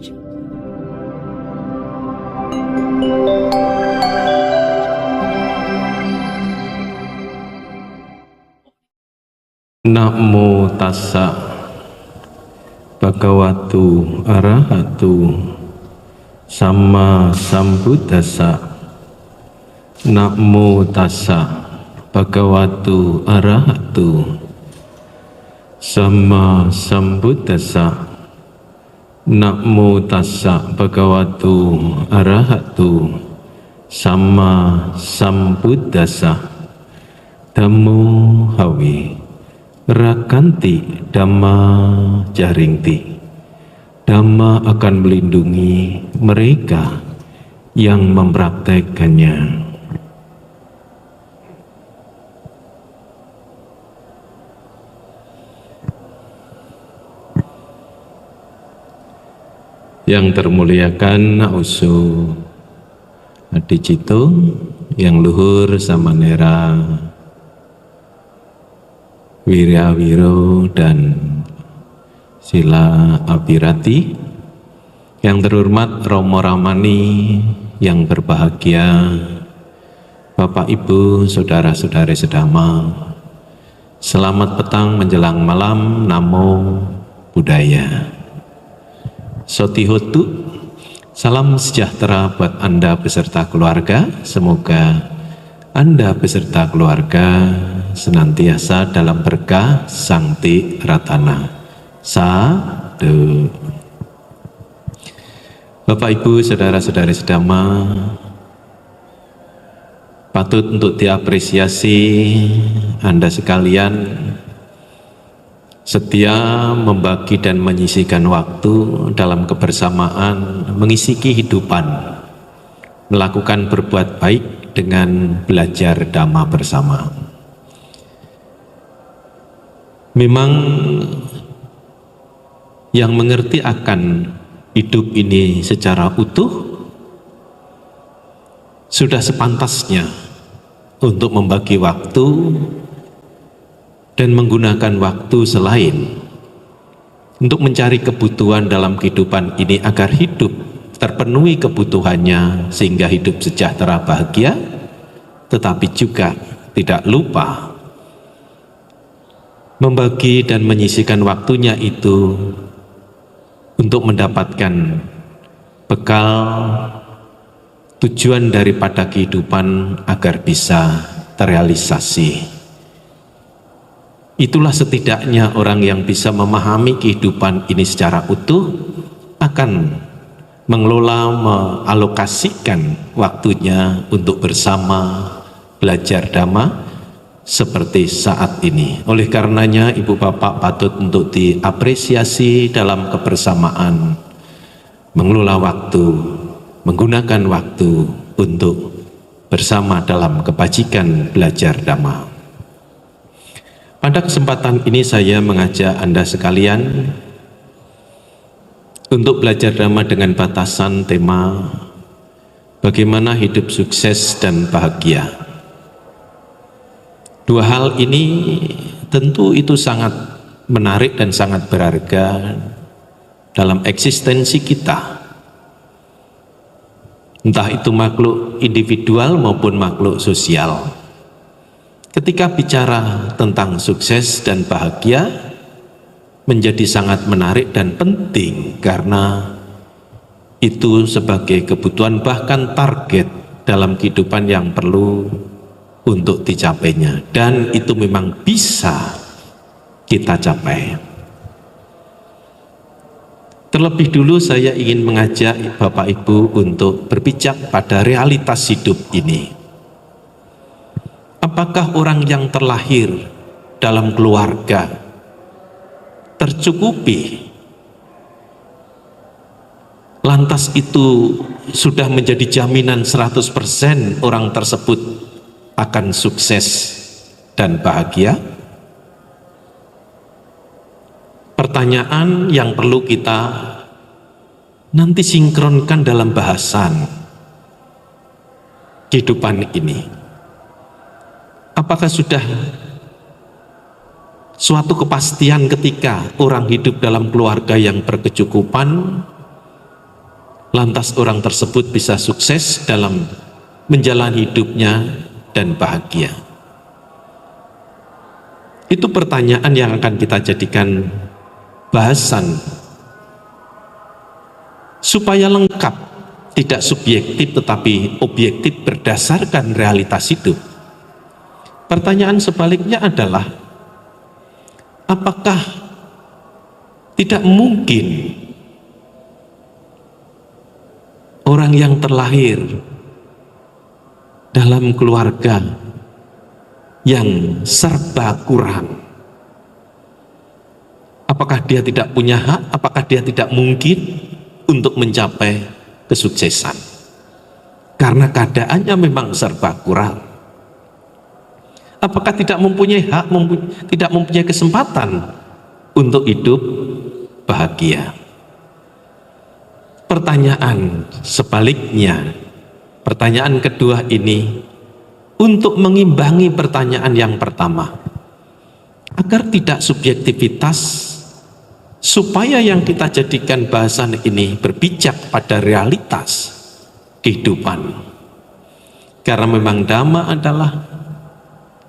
Namo tassa bhagavato arahato sama sambuddhassa. Namo tassa bhagavato arahato sama sambuddhassa. Namo tassa bhagavato arahato sama sambuddhassa. Dhammo hawi rakanti dhamma jaringti. Dhamma akan melindungi mereka yang mempraktekannya. Yang termuliakan Ausu Adicito, yang luhur Samanera Wiryawiro dan Sila Abirati, yang terhormat Romo Ramani, yang berbahagia Bapak Ibu, saudara-saudari sedama, selamat petang menjelang malam. Namo Buddhaya. Sotihotu, salam sejahtera buat Anda beserta keluarga. Semoga Anda beserta keluarga senantiasa dalam berkah Sangti Ratana. Sadu. Bapak Ibu, saudara-saudari sedama, patut untuk diapresiasi Anda sekalian setia membagi dan menyisikan waktu dalam kebersamaan, mengisi kehidupan, melakukan berbuat baik dengan belajar Dhamma bersama. Memang yang mengerti akan hidup ini secara utuh sudah sepantasnya untuk membagi waktu dan menggunakan waktu selain untuk mencari kebutuhan dalam kehidupan ini agar hidup terpenuhi kebutuhannya sehingga hidup sejahtera bahagia, tetapi juga tidak lupa membagi dan menyisikan waktunya itu untuk mendapatkan bekal tujuan daripada kehidupan agar bisa terrealisasi. Itulah setidaknya orang yang bisa memahami kehidupan ini secara utuh akan mengelola, mengalokasikan waktunya untuk bersama belajar Dhamma seperti saat ini. Oleh karenanya Ibu Bapak patut untuk diapresiasi dalam kebersamaan, mengelola waktu, menggunakan waktu untuk bersama dalam kebajikan belajar Dhamma. Pada kesempatan ini saya mengajak Anda sekalian untuk belajar Dhamma dengan batasan tema bagaimana hidup sukses dan bahagia. Dua hal ini tentu itu sangat menarik dan sangat berharga dalam eksistensi kita, entah itu makhluk individual maupun makhluk sosial. Ketika bicara tentang sukses dan bahagia menjadi sangat menarik dan penting karena itu sebagai kebutuhan bahkan target dalam kehidupan yang perlu untuk dicapainya, dan itu memang bisa kita capai. Terlebih dulu saya ingin mengajak Bapak Ibu untuk berpijak pada realitas hidup ini. Apakah orang yang terlahir dalam keluarga tercukupi? Lantas itu sudah menjadi jaminan 100% orang tersebut akan sukses dan bahagia? Pertanyaan yang perlu kita nanti sinkronkan dalam bahasan kehidupan ini. Apakah sudah suatu kepastian ketika orang hidup dalam keluarga yang berkecukupan, lantas orang tersebut bisa sukses dalam menjalani hidupnya dan bahagia? Itu pertanyaan yang akan kita jadikan bahasan supaya lengkap, tidak subjektif tetapi objektif berdasarkan realitas hidup. Pertanyaan sebaliknya adalah, apakah tidak mungkin orang yang terlahir dalam keluarga yang serba kurang, apakah dia tidak punya hak? Apakah dia tidak mungkin untuk mencapai kesuksesan? Karena keadaannya memang serba kurang. Apakah tidak mempunyai hak, tidak mempunyai kesempatan untuk hidup bahagia? Pertanyaan sebaliknya, pertanyaan kedua ini untuk mengimbangi pertanyaan yang pertama, agar tidak subjektivitas, supaya yang kita jadikan bahasan ini berpijak pada realitas kehidupan. Karena memang dhamma adalah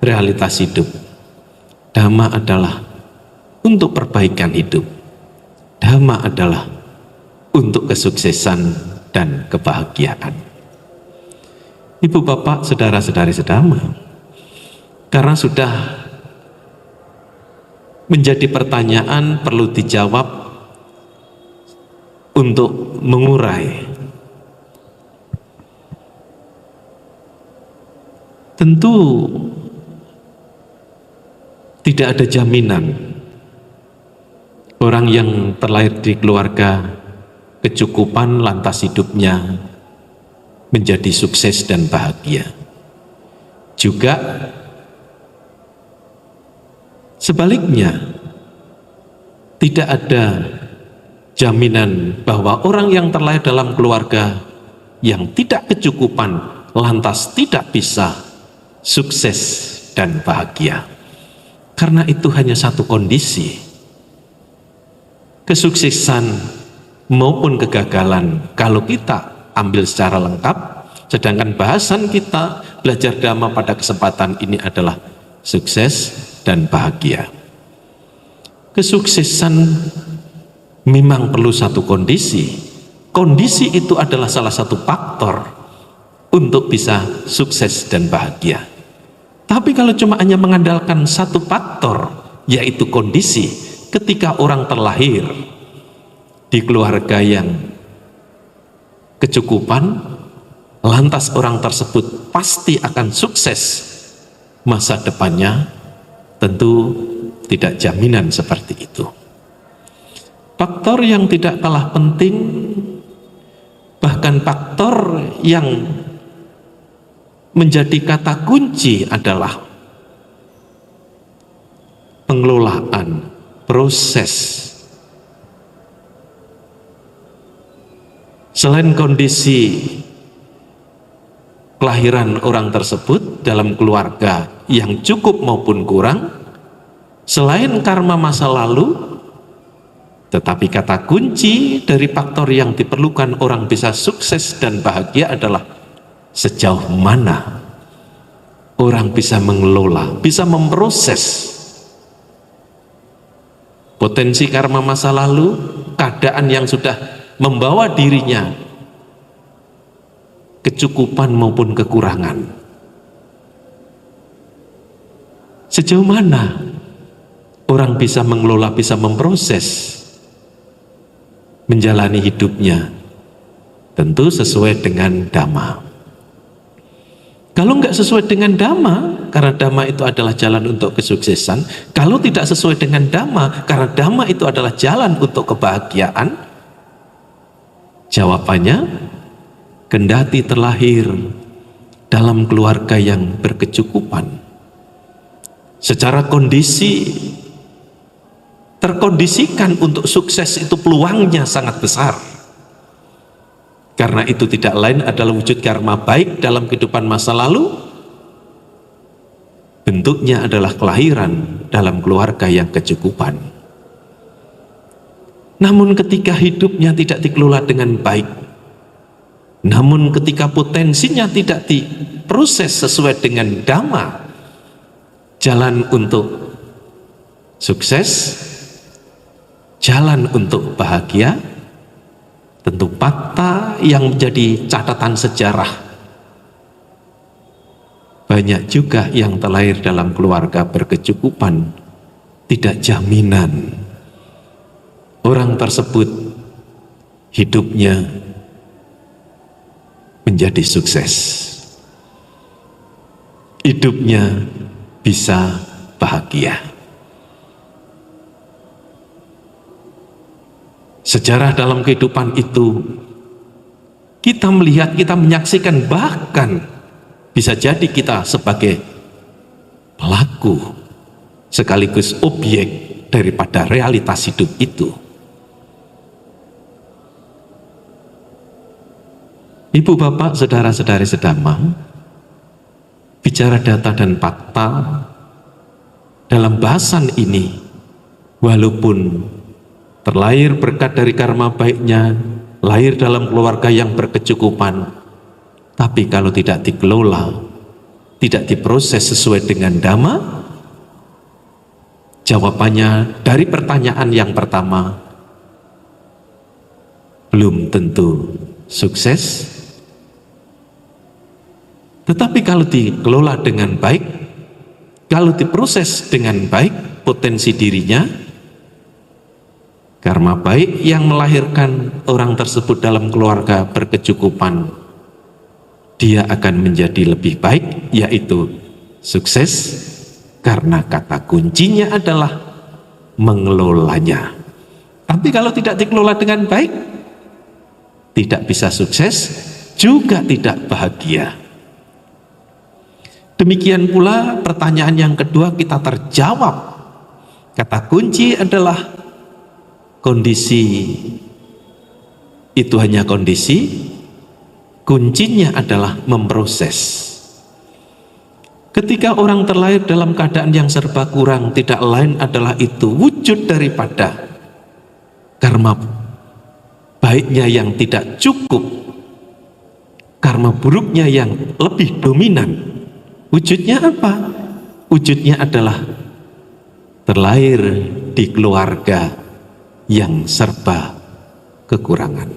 realitas hidup. Dhamma adalah untuk perbaikan hidup. Dhamma adalah untuk kesuksesan dan kebahagiaan. Ibu bapak, saudara-saudari sedama, karena sudah menjadi pertanyaan perlu dijawab untuk mengurai. Tentu tidak ada jaminan orang yang terlahir di keluarga kecukupan lantas hidupnya menjadi sukses dan bahagia. Juga sebaliknya, tidak ada jaminan bahwa orang yang terlahir dalam keluarga yang tidak kecukupan lantas tidak bisa sukses dan bahagia. Karena itu hanya satu kondisi, kesuksesan maupun kegagalan kalau kita ambil secara lengkap, sedangkan bahasan kita belajar dhamma pada kesempatan ini adalah sukses dan bahagia. Kesuksesan memang perlu satu kondisi. Kondisi itu adalah salah satu faktor untuk bisa sukses dan bahagia. Tapi kalau cuma hanya mengandalkan satu faktor, yaitu kondisi, ketika orang terlahir di keluarga yang kecukupan, lantas orang tersebut pasti akan sukses masa depannya, tentu tidak jaminan seperti itu. Faktor yang tidak kalah penting, bahkan faktor yang menjadi kata kunci adalah pengelolaan proses. Selain kondisi kelahiran orang tersebut dalam keluarga yang cukup maupun kurang, selain karma masa lalu, tetapi kata kunci dari faktor yang diperlukan orang bisa sukses dan bahagia adalah sejauh mana orang bisa mengelola, bisa memproses potensi karma masa lalu, keadaan yang sudah membawa dirinya kecukupan maupun kekurangan. Sejauh mana orang bisa mengelola, bisa memproses menjalani hidupnya, tentu sesuai dengan dhamma. Kalau nggak sesuai dengan dhamma, karena dhamma itu adalah jalan untuk kesuksesan. Kalau tidak sesuai dengan dhamma, karena dhamma itu adalah jalan untuk kebahagiaan, jawabannya, kendati terlahir dalam keluarga yang berkecukupan, secara kondisi terkondisikan untuk sukses itu peluangnya sangat besar. Karena itu tidak lain adalah wujud karma baik dalam kehidupan masa lalu. Bentuknya adalah kelahiran dalam keluarga yang kecukupan. Namun ketika hidupnya tidak dikelola dengan baik, Namun ketika potensinya tidak diproses sesuai dengan dhamma, jalan untuk sukses, jalan untuk bahagia, tentu fakta yang menjadi catatan sejarah. Banyak juga yang terlahir dalam keluarga berkecukupan, tidak jaminan orang tersebut hidupnya menjadi sukses, hidupnya bisa bahagia. Sejarah dalam kehidupan itu kita melihat, kita menyaksikan, bahkan bisa jadi kita sebagai pelaku sekaligus objek daripada realitas hidup itu. Ibu, bapak, saudara-saudari sedama, bicara data dan fakta dalam bahasan ini, walaupun terlahir berkat dari karma baiknya, lahir dalam keluarga yang berkecukupan, tapi kalau tidak dikelola, tidak diproses sesuai dengan dhamma, jawabannya dari pertanyaan yang pertama, belum tentu sukses. Tetapi kalau dikelola dengan baik, kalau diproses dengan baik potensi dirinya, karma baik yang melahirkan orang tersebut dalam keluarga berkecukupan, dia akan menjadi lebih baik, yaitu sukses, karena kata kuncinya adalah mengelolanya. Tapi kalau tidak dikelola dengan baik, tidak bisa sukses, juga tidak bahagia. Demikian pula pertanyaan yang kedua kita terjawab. Kata kunci adalah kondisi. Itu hanya kondisi, kuncinya adalah memproses. Ketika orang terlahir dalam keadaan yang serba kurang, tidak lain adalah itu wujud daripada karma baiknya yang tidak cukup, karma buruknya yang lebih dominan. Wujudnya apa? Wujudnya adalah terlahir di keluarga yang serba kekurangan.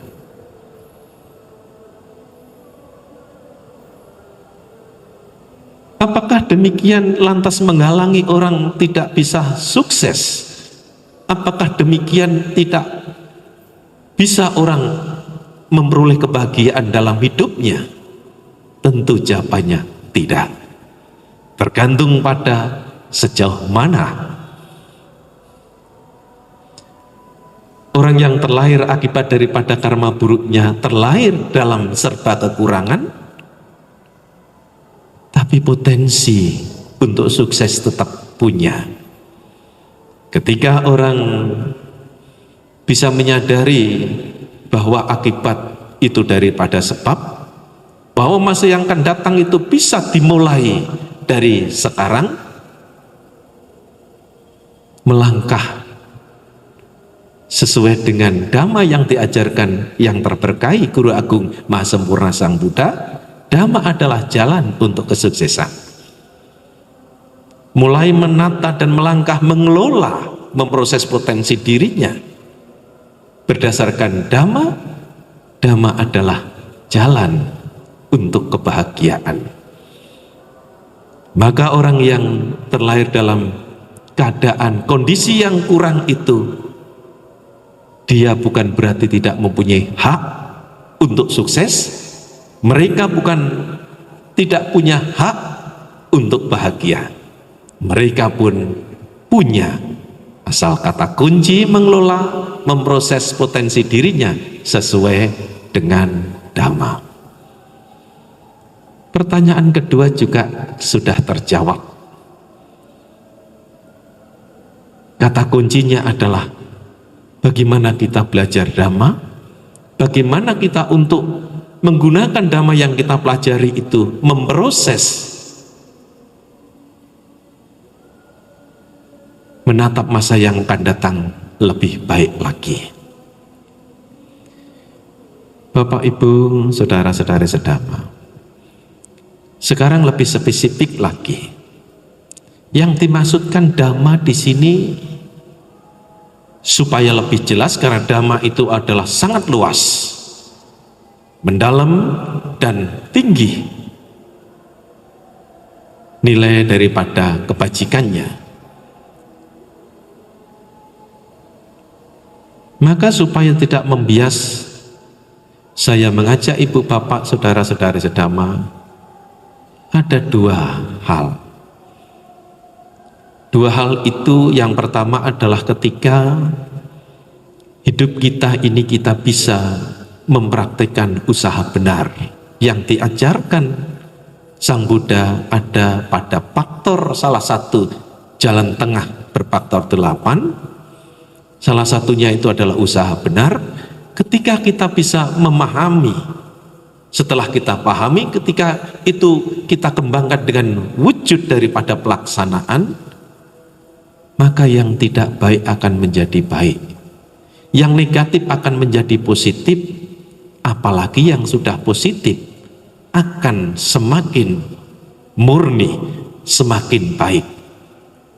Apakah demikian lantas menghalangi orang tidak bisa sukses? Apakah demikian tidak bisa orang memperoleh kebahagiaan dalam hidupnya? Tentu jawabannya tidak. Tergantung pada sejauh mana orang yang terlahir akibat daripada karma buruknya, terlahir dalam serba kekurangan, tapi potensi untuk sukses tetap punya. Ketika orang bisa menyadari bahwa akibat itu daripada sebab, bahwa masa yang akan datang itu bisa dimulai dari sekarang, melangkah sesuai dengan dhamma yang diajarkan yang terberkahi Guru Agung Mahasempurna Sang Buddha. Dhamma adalah jalan untuk kesuksesan. Mulai menata dan melangkah, mengelola, memproses potensi dirinya berdasarkan dhamma. Dhamma adalah jalan untuk kebahagiaan. Maka orang yang terlahir dalam keadaan kondisi yang kurang itu, dia bukan berarti tidak mempunyai hak untuk sukses. Mereka bukan tidak punya hak untuk bahagia. Mereka pun punya, asal kata kunci mengelola, memproses potensi dirinya sesuai dengan dhamma. Pertanyaan kedua juga sudah terjawab. Kata kuncinya adalah bagaimana kita belajar dhamma, bagaimana kita untuk menggunakan dhamma yang kita pelajari itu memproses, menatap masa yang akan datang lebih baik lagi. Bapak, Ibu, saudara-saudari sedama, sekarang lebih spesifik lagi. Yang dimaksudkan dhamma di sini supaya lebih jelas, karena dhamma itu adalah sangat luas, mendalam dan tinggi nilai daripada kebajikannya. Maka supaya tidak membias, saya mengajak ibu bapak saudara-saudari sedama, ada dua hal. Dua hal itu, yang pertama adalah ketika hidup kita ini kita bisa mempraktikkan usaha benar yang diajarkan Sang Buddha ada pada faktor, salah satu jalan tengah berfaktor 8. Salah satunya itu adalah usaha benar. Ketika kita bisa memahami, setelah kita pahami, ketika itu kita kembangkan dengan wujud daripada pelaksanaan, maka yang tidak baik akan menjadi baik, yang negatif akan menjadi positif, apalagi yang sudah positif akan semakin murni, semakin baik.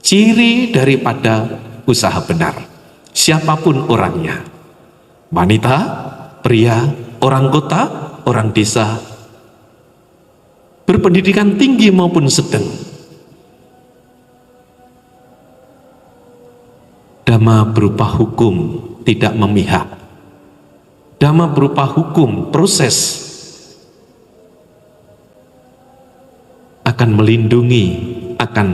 Ciri daripada usaha benar, siapapun orangnya, wanita, pria, orang kota, orang desa, berpendidikan tinggi maupun sedang, dhamma berupa hukum, tidak memihak. Dhamma berupa hukum, proses, akan melindungi, akan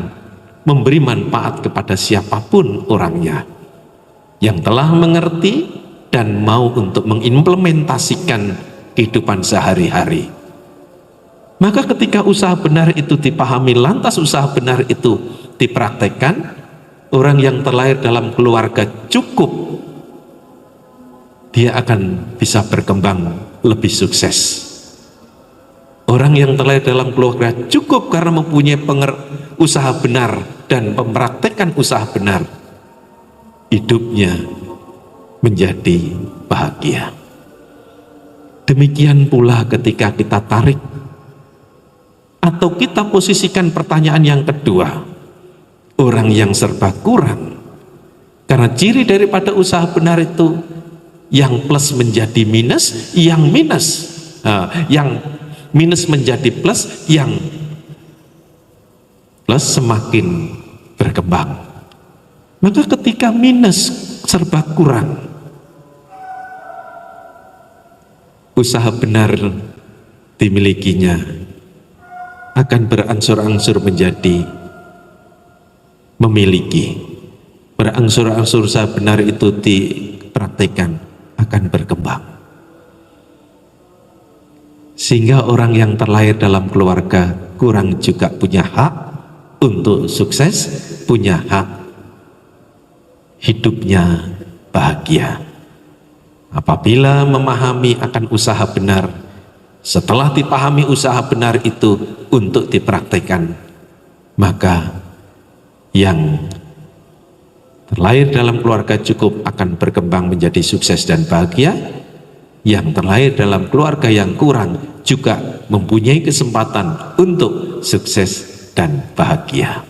memberi manfaat kepada siapapun orangnya yang telah mengerti dan mau untuk mengimplementasikan kehidupan sehari-hari. Maka ketika usaha benar itu dipahami, lantas usaha benar itu dipraktekkan, orang yang terlahir dalam keluarga cukup, dia akan bisa berkembang lebih sukses. Orang yang terlahir dalam keluarga cukup karena mempunyai usaha benar dan mempraktekkan usaha benar, hidupnya menjadi bahagia. Demikian pula ketika kita tarik atau kita posisikan pertanyaan yang kedua, orang yang serba kurang, karena ciri daripada usaha benar itu yang plus menjadi minus, yang minus, yang minus menjadi plus, yang plus semakin berkembang. Maka ketika minus, serba kurang, usaha benar dimilikinya akan berangsur-angsur menjadi memiliki. Berangsur-angsur usaha benar itu dipraktikkan, akan berkembang. Sehingga orang yang terlahir dalam keluarga kurang juga punya hak untuk sukses, punya hak hidupnya bahagia. Apabila memahami akan usaha benar, setelah dipahami usaha benar itu untuk dipraktikkan, maka yang terlahir dalam keluarga cukup akan berkembang menjadi sukses dan bahagia. Yang terlahir dalam keluarga yang kurang juga mempunyai kesempatan untuk sukses dan bahagia.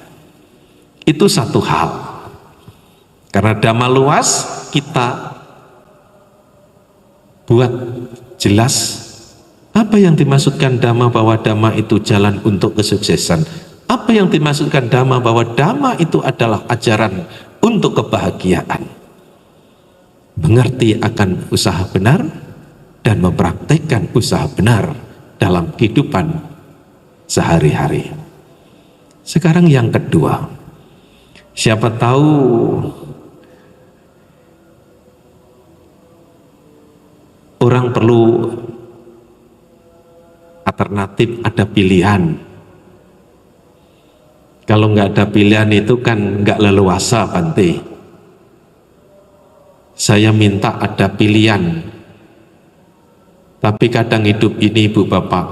Itu satu hal. Karena dhamma luas, kita buat jelas apa yang dimaksudkan dhamma, bahwa dhamma itu jalan untuk kesuksesan. Apa yang dimaksudkan dhamma, bahwa dhamma itu adalah ajaran untuk kebahagiaan. Mengerti akan usaha benar dan mempraktekkan usaha benar dalam kehidupan sehari-hari. Sekarang yang kedua, siapa tahu orang perlu alternatif, ada pilihan. Kalau nggak ada pilihan itu kan nggak leluasa, Bante. Saya minta ada pilihan. Tapi kadang hidup ini, Ibu Bapak,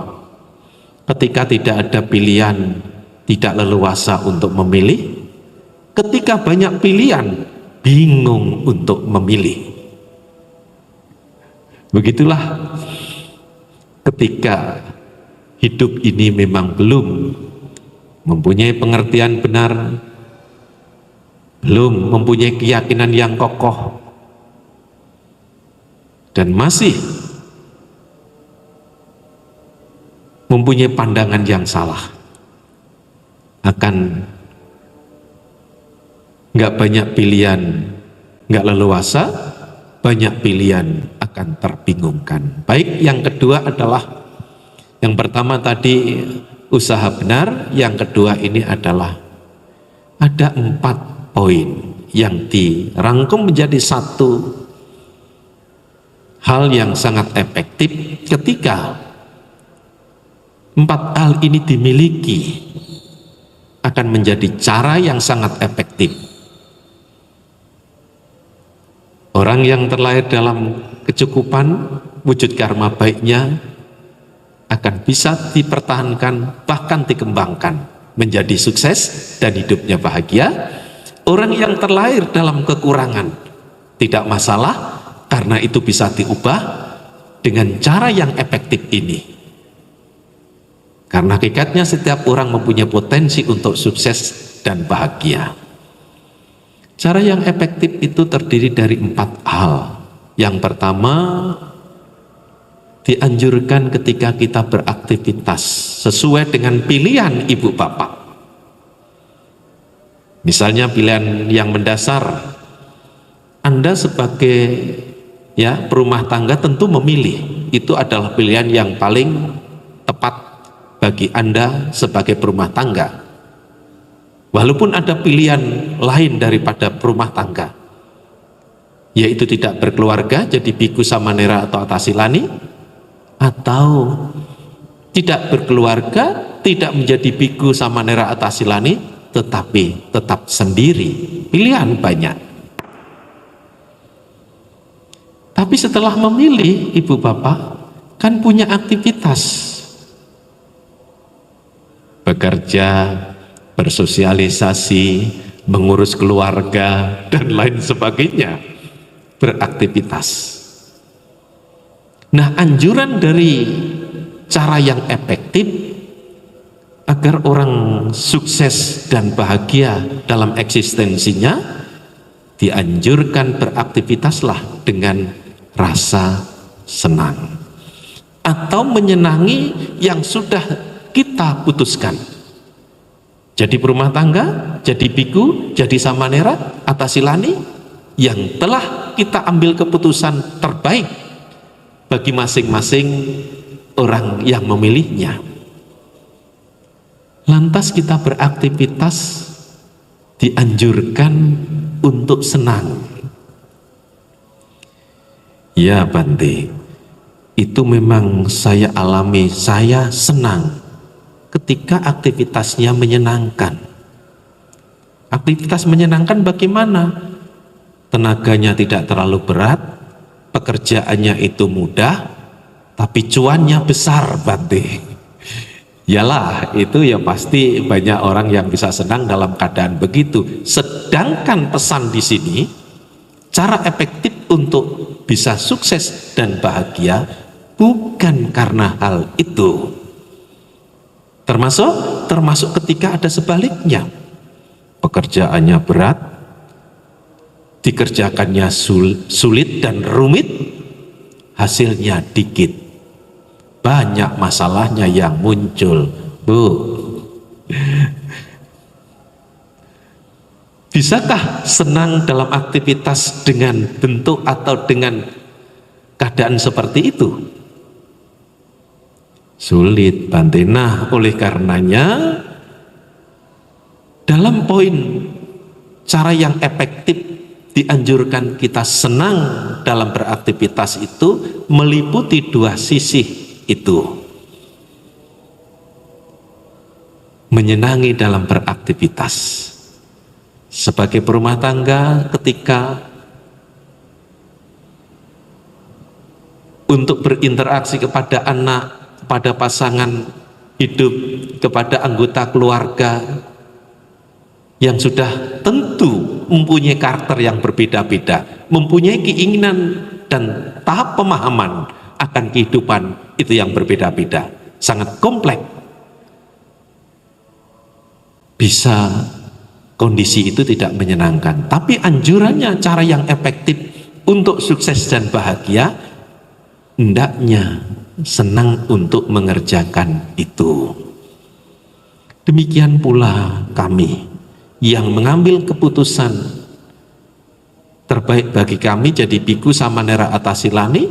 ketika tidak ada pilihan, tidak leluasa untuk memilih. Ketika banyak pilihan, bingung untuk memilih. Begitulah ketika hidup ini memang belum mempunyai pengertian benar, belum mempunyai keyakinan yang kokoh, dan masih mempunyai pandangan yang salah, akan nggak banyak pilihan, nggak leluasa, banyak pilihan akan terbingungkan. Baik, yang kedua adalah, yang pertama tadi usaha benar, yang kedua ini adalah ada 4 poin yang dirangkum menjadi satu hal yang sangat efektif. Ketika 4 hal ini dimiliki, akan menjadi cara yang sangat efektif. Orang yang terlahir dalam kecukupan, wujud karma baiknya akan bisa dipertahankan, bahkan dikembangkan menjadi sukses dan hidupnya bahagia. Orang yang terlahir dalam kekurangan tidak masalah, karena itu bisa diubah dengan cara yang efektif ini. Karena hakikatnya setiap orang mempunyai potensi untuk sukses dan bahagia. Cara yang efektif itu terdiri dari 4 hal. Yang pertama, dianjurkan ketika kita beraktivitas sesuai dengan pilihan ibu bapak. Misalnya pilihan yang mendasar, Anda sebagai perumah tangga tentu memilih, itu adalah pilihan yang paling tepat bagi Anda sebagai perumah tangga. Walaupun ada pilihan lain daripada perumah tangga, yaitu tidak berkeluarga, jadi biku samanera atau atasilani, atau tidak berkeluarga, tidak menjadi biku samanera atasilani, tetapi tetap sendiri. Pilihan banyak. Tapi setelah memilih, ibu bapak kan punya aktivitas, bekerja, bersosialisasi, mengurus keluarga, dan lain sebagainya, beraktivitas. Nah, anjuran dari cara yang efektif agar orang sukses dan bahagia dalam eksistensinya, dianjurkan beraktivitaslah dengan rasa senang atau menyenangi yang sudah kita putuskan. Jadi perumah tangga, jadi biku, jadi samanera, atasilani, yang telah kita ambil keputusan terbaik bagi masing-masing orang yang memilihnya. Lantas kita beraktivitas dianjurkan untuk senang. Ya Bante, itu memang saya alami, saya senang ketika aktivitasnya menyenangkan. Aktivitas menyenangkan bagaimana? Tenaganya tidak terlalu berat, pekerjaannya itu mudah, tapi cuannya besar, Bante. Yalah, itu ya pasti banyak orang yang bisa senang dalam keadaan begitu. Sedangkan pesan di sini, cara efektif untuk bisa sukses dan bahagia bukan karena hal itu. Termasuk ketika ada sebaliknya, pekerjaannya berat, dikerjakannya sulit dan rumit, hasilnya dikit, banyak masalahnya yang muncul. Bisakah senang dalam aktivitas dengan bentuk atau dengan keadaan seperti itu? Sulit, Bante. Nah, oleh karenanya dalam poin cara yang efektif dianjurkan kita senang dalam beraktivitas itu meliputi 2 sisi itu. Menyenangi dalam beraktivitas. Sebagai perumah tangga, ketika untuk berinteraksi kepada anak, kepada pasangan hidup, kepada anggota keluarga yang sudah tentu mempunyai karakter yang berbeda-beda, mempunyai keinginan dan tahap pemahaman akan kehidupan itu yang berbeda-beda, sangat kompleks. Bisa kondisi itu tidak menyenangkan, tapi anjurannya cara yang efektif untuk sukses dan bahagia, hendaknya senang untuk mengerjakan itu. Demikian pula kami yang mengambil keputusan terbaik bagi kami jadi Biku Samanera Atasilani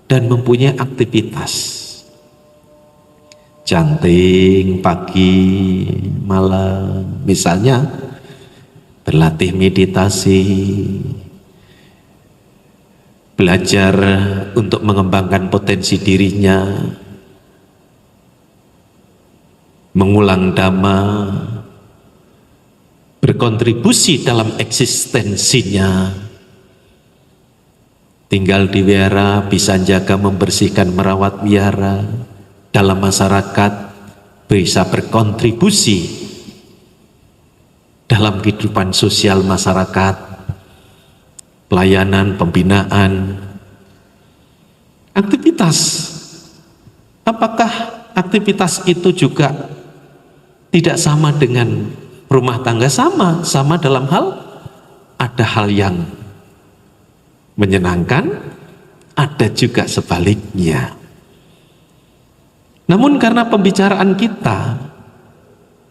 dan mempunyai aktivitas janting pagi malam, misalnya berlatih meditasi, belajar untuk mengembangkan potensi dirinya, mengulang dhamma, berkontribusi dalam eksistensinya, tinggal di wihara, bisa jaga, membersihkan, merawat wihara, dalam masyarakat bisa berkontribusi dalam kehidupan sosial masyarakat, pelayanan, pembinaan, aktivitas. Apakah aktivitas itu juga tidak sama dengan rumah tangga? Sama dalam hal ada hal yang menyenangkan, ada juga sebaliknya. Namun karena pembicaraan kita,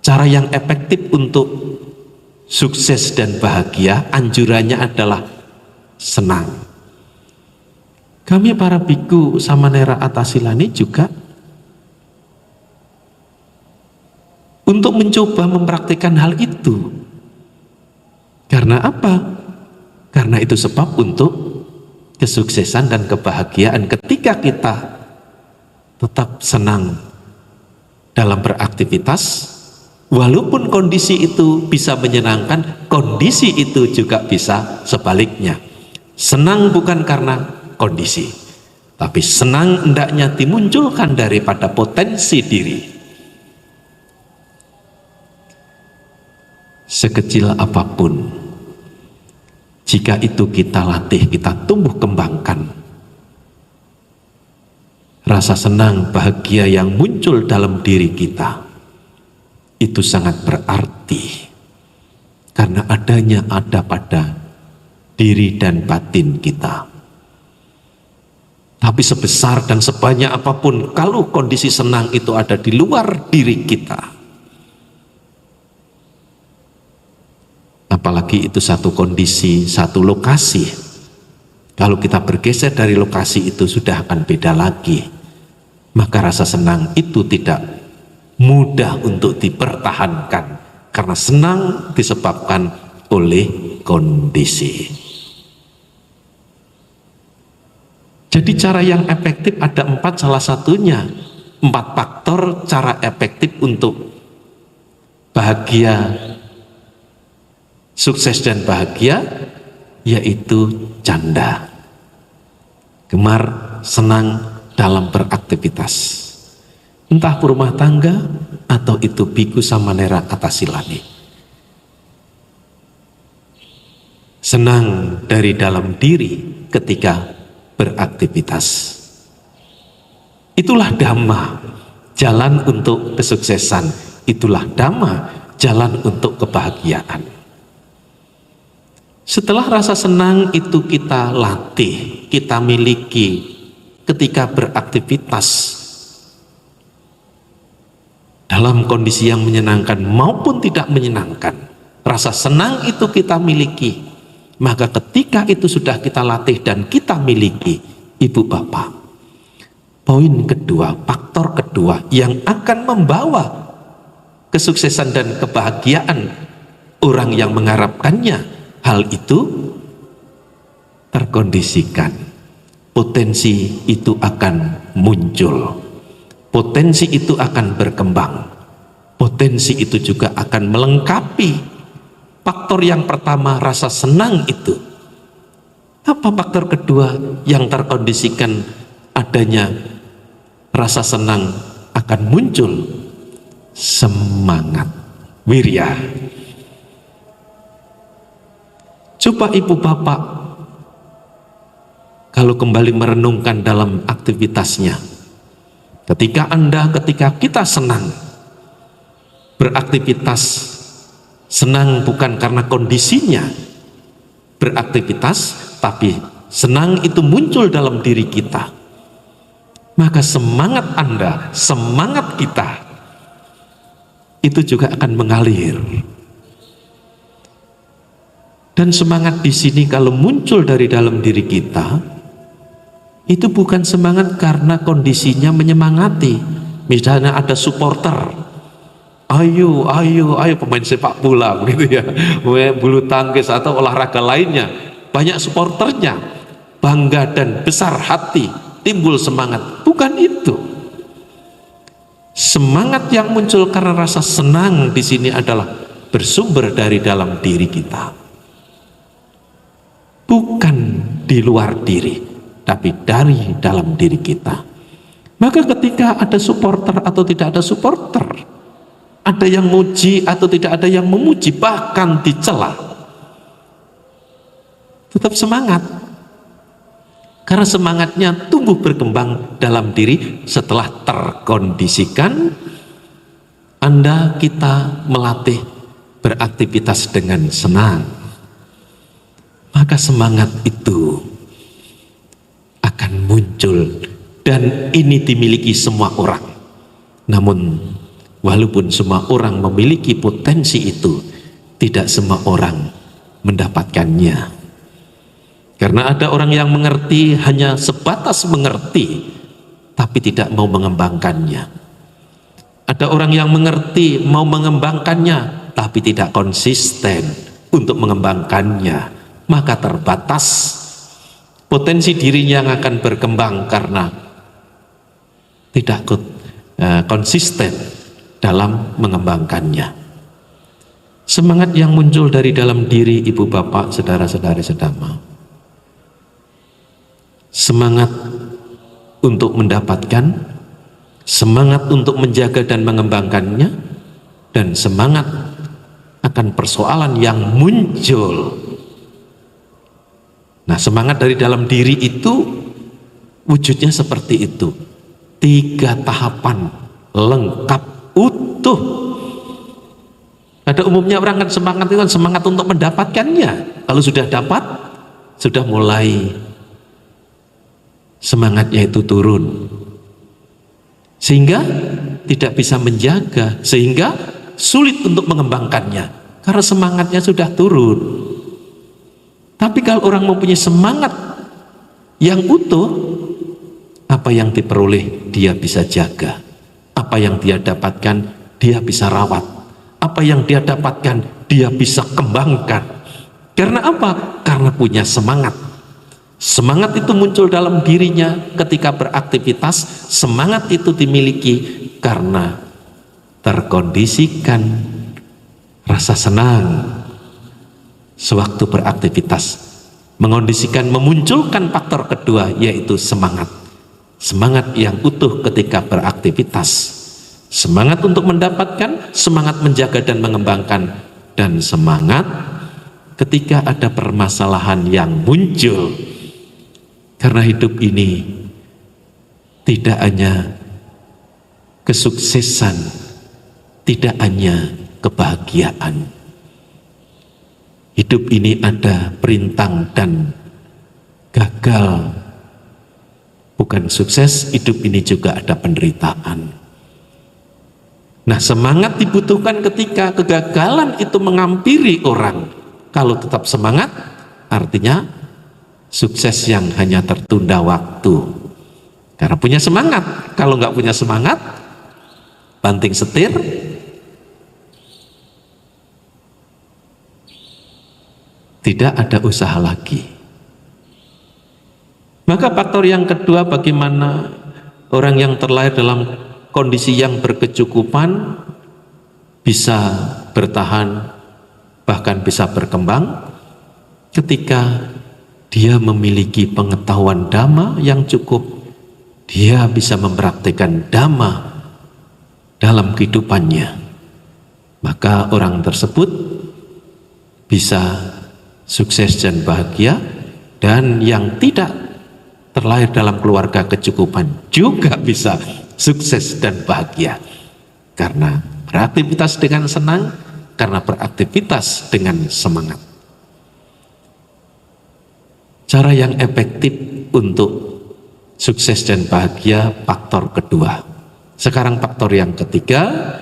cara yang efektif untuk sukses dan bahagia, anjurannya adalah senang. Kami para Biku Samanera Atasilani juga untuk mencoba mempraktikkan hal itu. Karena apa? Karena itu sebab untuk kesuksesan dan kebahagiaan. Ketika kita tetap senang dalam beraktivitas, walaupun kondisi itu bisa menyenangkan, kondisi itu juga bisa sebaliknya. Senang bukan karena kondisi, tapi senang hendaknya dimunculkan daripada potensi diri. Sekecil apapun, jika itu kita latih, kita tumbuh kembangkan, rasa senang, bahagia yang muncul dalam diri kita, itu sangat berarti, karena adanya ada pada diri dan batin kita. Tapi sebesar dan sebanyak apapun, kalau kondisi senang itu ada di luar diri kita, apalagi itu satu kondisi, satu lokasi, kalau kita bergeser dari lokasi itu sudah akan beda lagi. Maka rasa senang itu tidak mudah untuk dipertahankan, karena senang disebabkan oleh kondisi. Jadi cara yang efektif ada 4, salah satunya 4 faktor cara efektif untuk bahagia, sukses dan bahagia, yaitu canda, gemar, senang dalam beraktivitas, entah rumah tangga atau itu Biku Samanera Atasilani. Senang dari dalam diri ketika beraktivitas, itulah dhamma, jalan untuk kesuksesan. Itulah dhamma, jalan untuk kebahagiaan. Setelah rasa senang itu kita latih, kita miliki ketika beraktivitas dalam kondisi yang menyenangkan maupun tidak menyenangkan, rasa senang itu kita miliki. Maka ketika itu sudah kita latih dan kita miliki, Ibu Bapak, poin kedua, faktor kedua yang akan membawa kesuksesan dan kebahagiaan orang yang mengharapkannya, hal itu terkondisikan. Potensi itu akan muncul, potensi itu akan berkembang, potensi itu juga akan melengkapi faktor yang pertama, rasa senang itu. Apa faktor kedua yang terkondisikan adanya rasa senang akan muncul? Semangat, wirya. Coba Ibu Bapak kalau kembali merenungkan dalam aktivitasnya, Ketika kita senang beraktivitas, senang bukan karena kondisinya beraktivitas, tapi senang itu muncul dalam diri kita, maka semangat Anda, semangat kita itu juga akan mengalir. Dan semangat di sini kalau muncul dari dalam diri kita, itu bukan semangat karena kondisinya menyemangati. Misalnya ada supporter, ayo pemain sepak bola begitu ya, bulu tangkis atau olahraga lainnya, banyak supporternya, bangga dan besar hati, timbul semangat. Bukan itu. Semangat yang muncul karena rasa senang di sini adalah bersumber dari dalam diri kita, bukan di luar diri, tapi dari dalam diri kita. Maka ketika ada supporter atau tidak ada supporter, ada yang muji atau tidak ada yang memuji, bahkan dicela, tetap semangat. Karena semangatnya tumbuh berkembang dalam diri setelah terkondisikan kita melatih beraktivitas dengan senang. Maka semangat itu akan muncul, dan ini dimiliki semua orang. Namun walaupun semua orang memiliki potensi itu, tidak semua orang mendapatkannya. Karena ada orang yang mengerti hanya sebatas mengerti, tapi tidak mau mengembangkannya. Ada orang yang mengerti mau mengembangkannya, tapi tidak konsisten untuk mengembangkannya. Maka terbatas potensi dirinya yang akan berkembang karena tidak konsisten dalam mengembangkannya. Semangat yang muncul dari dalam diri ibu bapak, saudara-saudari sedama, semangat untuk mendapatkan, semangat untuk menjaga dan mengembangkannya, dan semangat akan persoalan yang muncul. Nah, semangat dari dalam diri itu wujudnya seperti itu, 3 tahapan lengkap utuh. Pada umumnya orang kan semangat itu kan semangat untuk mendapatkannya. Kalau sudah dapat, sudah mulai semangatnya itu turun, sehingga tidak bisa menjaga, sehingga sulit untuk mengembangkannya karena semangatnya sudah turun. Tapi kalau orang mempunyai semangat yang utuh, apa yang diperoleh dia bisa jaga, apa yang dia dapatkan dia bisa rawat, apa yang dia dapatkan dia bisa kembangkan. Karena apa? Karena punya semangat. Semangat itu muncul dalam dirinya ketika beraktivitas. Semangat itu dimiliki karena terkondisikan rasa senang sewaktu beraktivitas, mengondisikan, memunculkan faktor kedua, yaitu semangat. Semangat yang utuh ketika beraktivitas, semangat untuk mendapatkan, semangat menjaga dan mengembangkan, dan semangat ketika ada permasalahan yang muncul. Karena hidup ini tidak hanya kesuksesan, tidak hanya kebahagiaan. Hidup ini ada perintang dan gagal. Bukan sukses, hidup ini juga ada penderitaan. Nah, semangat dibutuhkan ketika kegagalan itu menghampiri orang. Kalau tetap semangat, artinya sukses yang hanya tertunda waktu. Karena punya semangat. Kalau nggak punya semangat, banting setir, tidak ada usaha lagi. Maka faktor yang kedua, bagaimana orang yang terlahir dalam kondisi yang berkecukupan bisa bertahan, bahkan bisa berkembang, ketika dia memiliki pengetahuan dhamma yang cukup, dia bisa mempraktikkan dhamma dalam kehidupannya. Maka orang tersebut bisa sukses dan bahagia. Dan yang tidak terlahir dalam keluarga kecukupan juga bisa sukses dan bahagia. Karena beraktivitas dengan senang, karena beraktivitas dengan semangat. Cara yang efektif untuk sukses dan bahagia, faktor kedua. Sekarang faktor yang ketiga,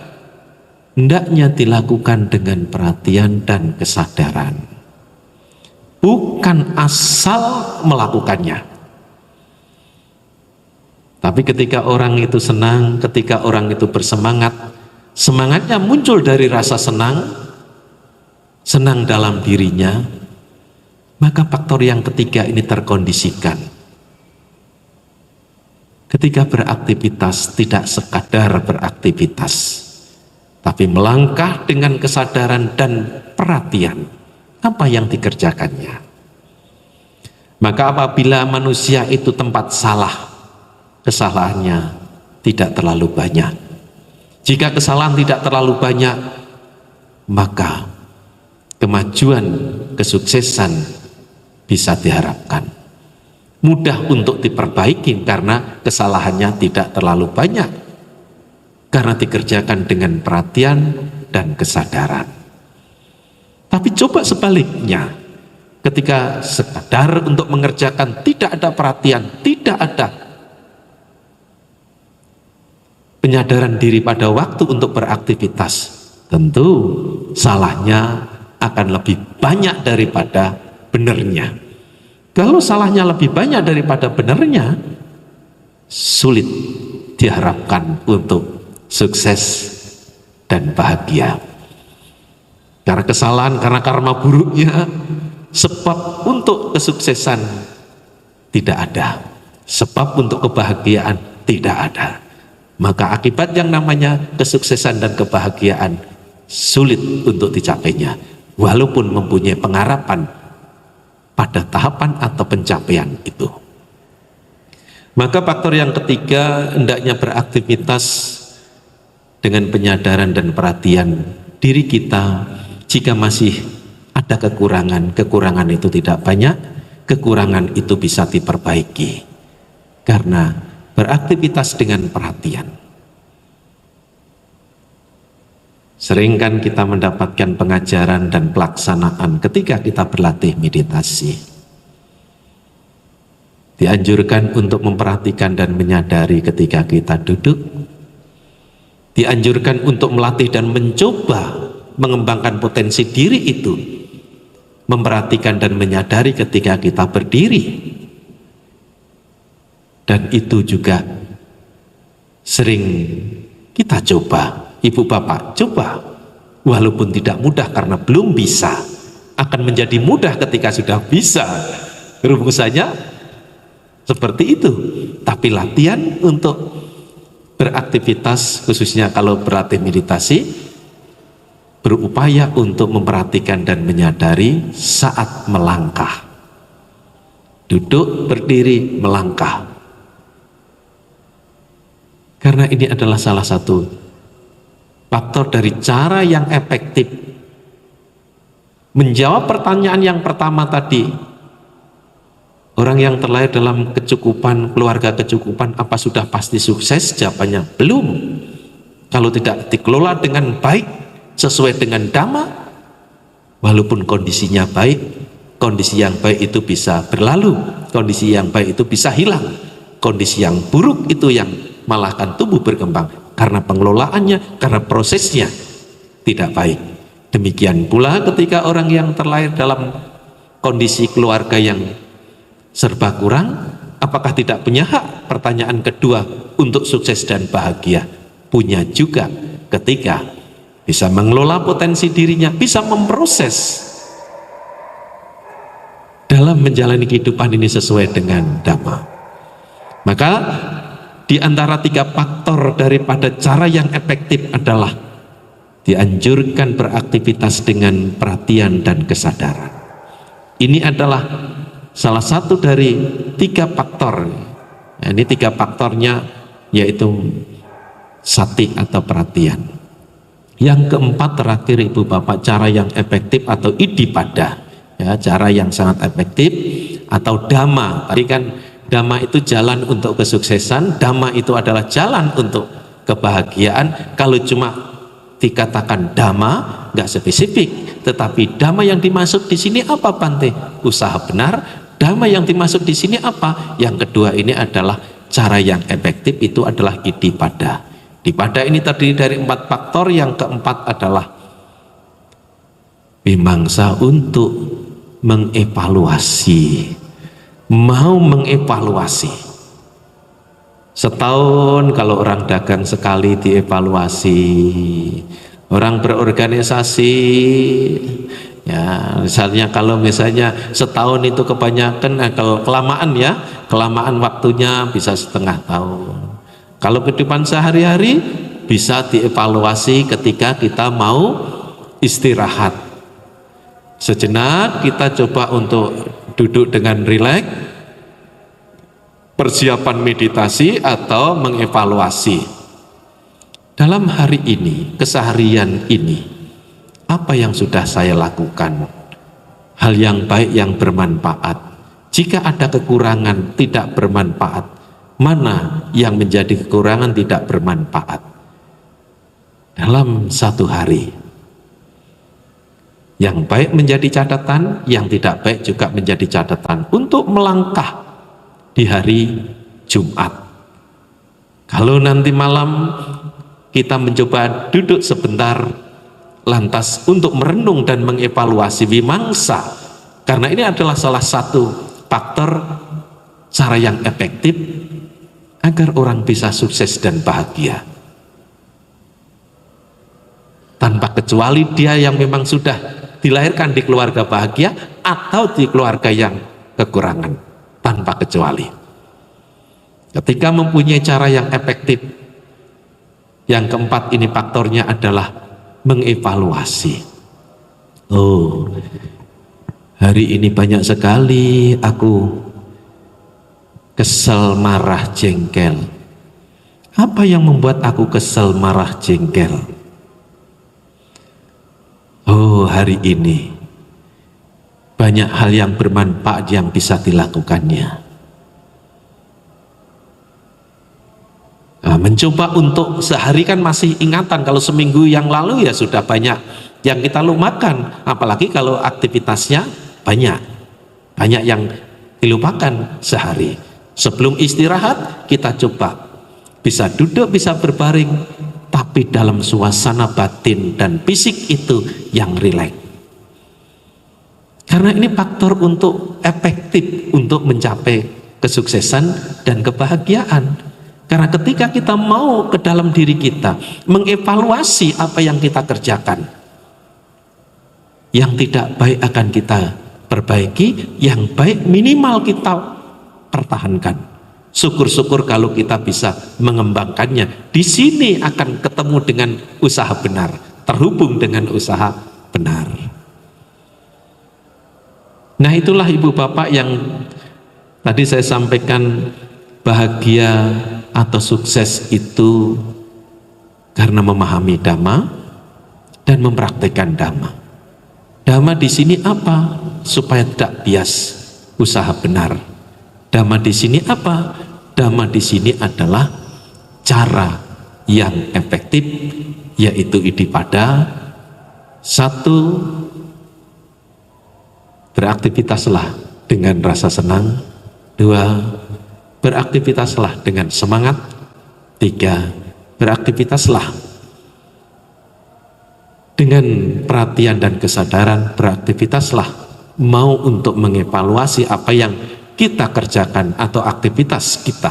hendaknya dilakukan dengan perhatian dan kesadaran. Bukan asal melakukannya. Tapi ketika orang itu senang, ketika orang itu bersemangat, semangatnya muncul dari rasa senang, senang dalam dirinya, maka faktor yang ketiga ini terkondisikan. Ketika beraktivitas tidak sekadar beraktivitas, tapi melangkah dengan kesadaran dan perhatian apa yang dikerjakannya. Maka apabila manusia itu tempat salah, kesalahannya tidak terlalu banyak. Jika kesalahan tidak terlalu banyak, maka kemajuan, kesuksesan bisa diharapkan. Mudah untuk diperbaiki karena kesalahannya tidak terlalu banyak, karena dikerjakan dengan perhatian dan kesadaran. Tapi coba sebaliknya, ketika sekadar untuk mengerjakan, tidak ada perhatian, tidak ada penyadaran diri pada waktu untuk beraktivitas, tentu salahnya akan lebih banyak daripada benarnya. Kalau salahnya lebih banyak daripada benarnya, sulit diharapkan untuk sukses dan bahagia. Karena kesalahan, karena karma buruknya, sebab untuk kesuksesan tidak ada, sebab untuk kebahagiaan tidak ada. Maka akibat yang namanya kesuksesan dan kebahagiaan sulit untuk dicapainya, walaupun mempunyai pengharapan pada tahapan atau pencapaian itu. Maka faktor yang ketiga, hendaknya beraktivitas dengan penyadaran dan perhatian diri kita. Jika masih ada kekurangan, kekurangan itu tidak banyak, kekurangan itu bisa diperbaiki karena beraktivitas dengan perhatian. Sering kan kita mendapatkan pengajaran dan pelaksanaan ketika kita berlatih meditasi. Dianjurkan untuk memperhatikan dan menyadari ketika kita duduk. Dianjurkan untuk melatih dan mencoba mengembangkan potensi diri itu. Memperhatikan dan menyadari ketika kita berdiri. Dan itu juga sering kita coba. Ibu bapak coba, walaupun tidak mudah karena belum bisa, akan menjadi mudah ketika sudah bisa. Rumusannya seperti itu. Tapi latihan untuk beraktivitas, khususnya kalau berlatih meditasi, berupaya untuk memperhatikan dan menyadari saat melangkah. Duduk, berdiri, melangkah. Karena ini adalah salah satu faktor dari cara yang efektif menjawab pertanyaan yang pertama tadi. Orang yang terlahir dalam kecukupan, keluarga kecukupan, apa sudah pasti sukses? Jawabannya belum. Kalau tidak dikelola dengan baik, sesuai dengan dhamma, walaupun kondisinya baik, kondisi yang baik itu bisa berlalu, kondisi yang baik itu bisa hilang, kondisi yang buruk itu yang malah akan tumbuh berkembang karena pengelolaannya, karena prosesnya tidak baik. Demikian pula ketika orang yang terlahir dalam kondisi keluarga yang serba kurang, apakah tidak punya hak? Pertanyaan kedua, untuk sukses dan bahagia. Punya juga ketika bisa mengelola potensi dirinya, bisa memproses dalam menjalani kehidupan ini sesuai dengan dhamma. Maka di antara tiga faktor daripada cara yang efektif adalah dianjurkan beraktivitas dengan perhatian dan kesadaran. Ini adalah salah satu dari tiga faktor. Ini tiga faktornya yaitu sati atau perhatian. Yang keempat terakhir ibu bapak, cara yang efektif atau idipada, ya, cara yang sangat efektif atau dhamma. Tadi kan Dhamma itu jalan untuk kesuksesan, Dhamma itu adalah jalan untuk kebahagiaan. Kalau cuma dikatakan Dhamma, nggak spesifik. Tetapi Dhamma yang dimaksud di sini apa, Bante? Usaha benar. Dhamma yang dimaksud di sini apa? Yang kedua ini adalah cara yang efektif, itu adalah iddhipada. Iddhipada ini terdiri dari 4 faktor. Yang keempat adalah vimangsa, untuk mengevaluasi. Mau mengevaluasi. Setahun kalau orang dagang sekali dievaluasi. Orang berorganisasi, ya misalnya kalau misalnya setahun itu kebanyakan, kalau kelamaan ya, kelamaan waktunya bisa setengah tahun. Kalau kehidupan sehari-hari bisa dievaluasi ketika kita mau istirahat. Sejenak kita coba untuk duduk dengan rileks, persiapan meditasi atau mengevaluasi. Dalam hari ini, keseharian ini, apa yang sudah saya lakukan? Hal yang baik yang bermanfaat. Jika ada kekurangan tidak bermanfaat, mana yang menjadi kekurangan tidak bermanfaat? Dalam satu hari, yang baik menjadi catatan, yang tidak baik juga menjadi catatan untuk melangkah di hari Jumat. Kalau nanti malam kita mencoba duduk sebentar, lantas untuk merenung dan mengevaluasi vimangsa, karena ini adalah salah satu faktor cara yang efektif agar orang bisa sukses dan bahagia. Tanpa kecuali dia yang memang sudah dilahirkan di keluarga bahagia atau di keluarga yang kekurangan, tanpa kecuali. Ketika mempunyai cara yang efektif, yang keempat ini faktornya adalah mengevaluasi. Oh, hari ini banyak sekali aku kesel, marah, jengkel. Apa yang membuat aku kesel, marah, jengkel? Oh, hari ini banyak hal yang bermanfaat yang bisa dilakukannya. Nah, mencoba untuk sehari kan masih ingatan, kalau seminggu yang lalu ya sudah banyak yang kita lupakan, apalagi kalau aktivitasnya banyak yang dilupakan sehari. Sebelum istirahat kita coba bisa duduk, bisa berbaring, tapi dalam suasana batin dan fisik itu yang rileks. Karena ini faktor untuk efektif untuk mencapai kesuksesan dan kebahagiaan. Karena ketika kita mau ke dalam diri kita, mengevaluasi apa yang kita kerjakan, yang tidak baik akan kita perbaiki, yang baik minimal kita pertahankan. Syukur-syukur kalau kita bisa mengembangkannya. Di sini akan ketemu dengan usaha benar, terhubung dengan usaha benar. Nah, itulah ibu bapak yang tadi saya sampaikan, bahagia atau sukses itu karena memahami Dhamma dan mempraktikkan Dhamma. Dhamma di sini apa? Supaya tidak bias, usaha benar. Dhamma di sini apa? Dhamma di sini adalah cara yang efektif, yaitu iddhipada. 1, beraktivitaslah dengan rasa senang. 2, beraktivitaslah dengan semangat. 3, beraktivitaslah dengan perhatian dan kesadaran. Beraktivitaslah mau untuk mengevaluasi apa yang kita kerjakan atau aktivitas kita.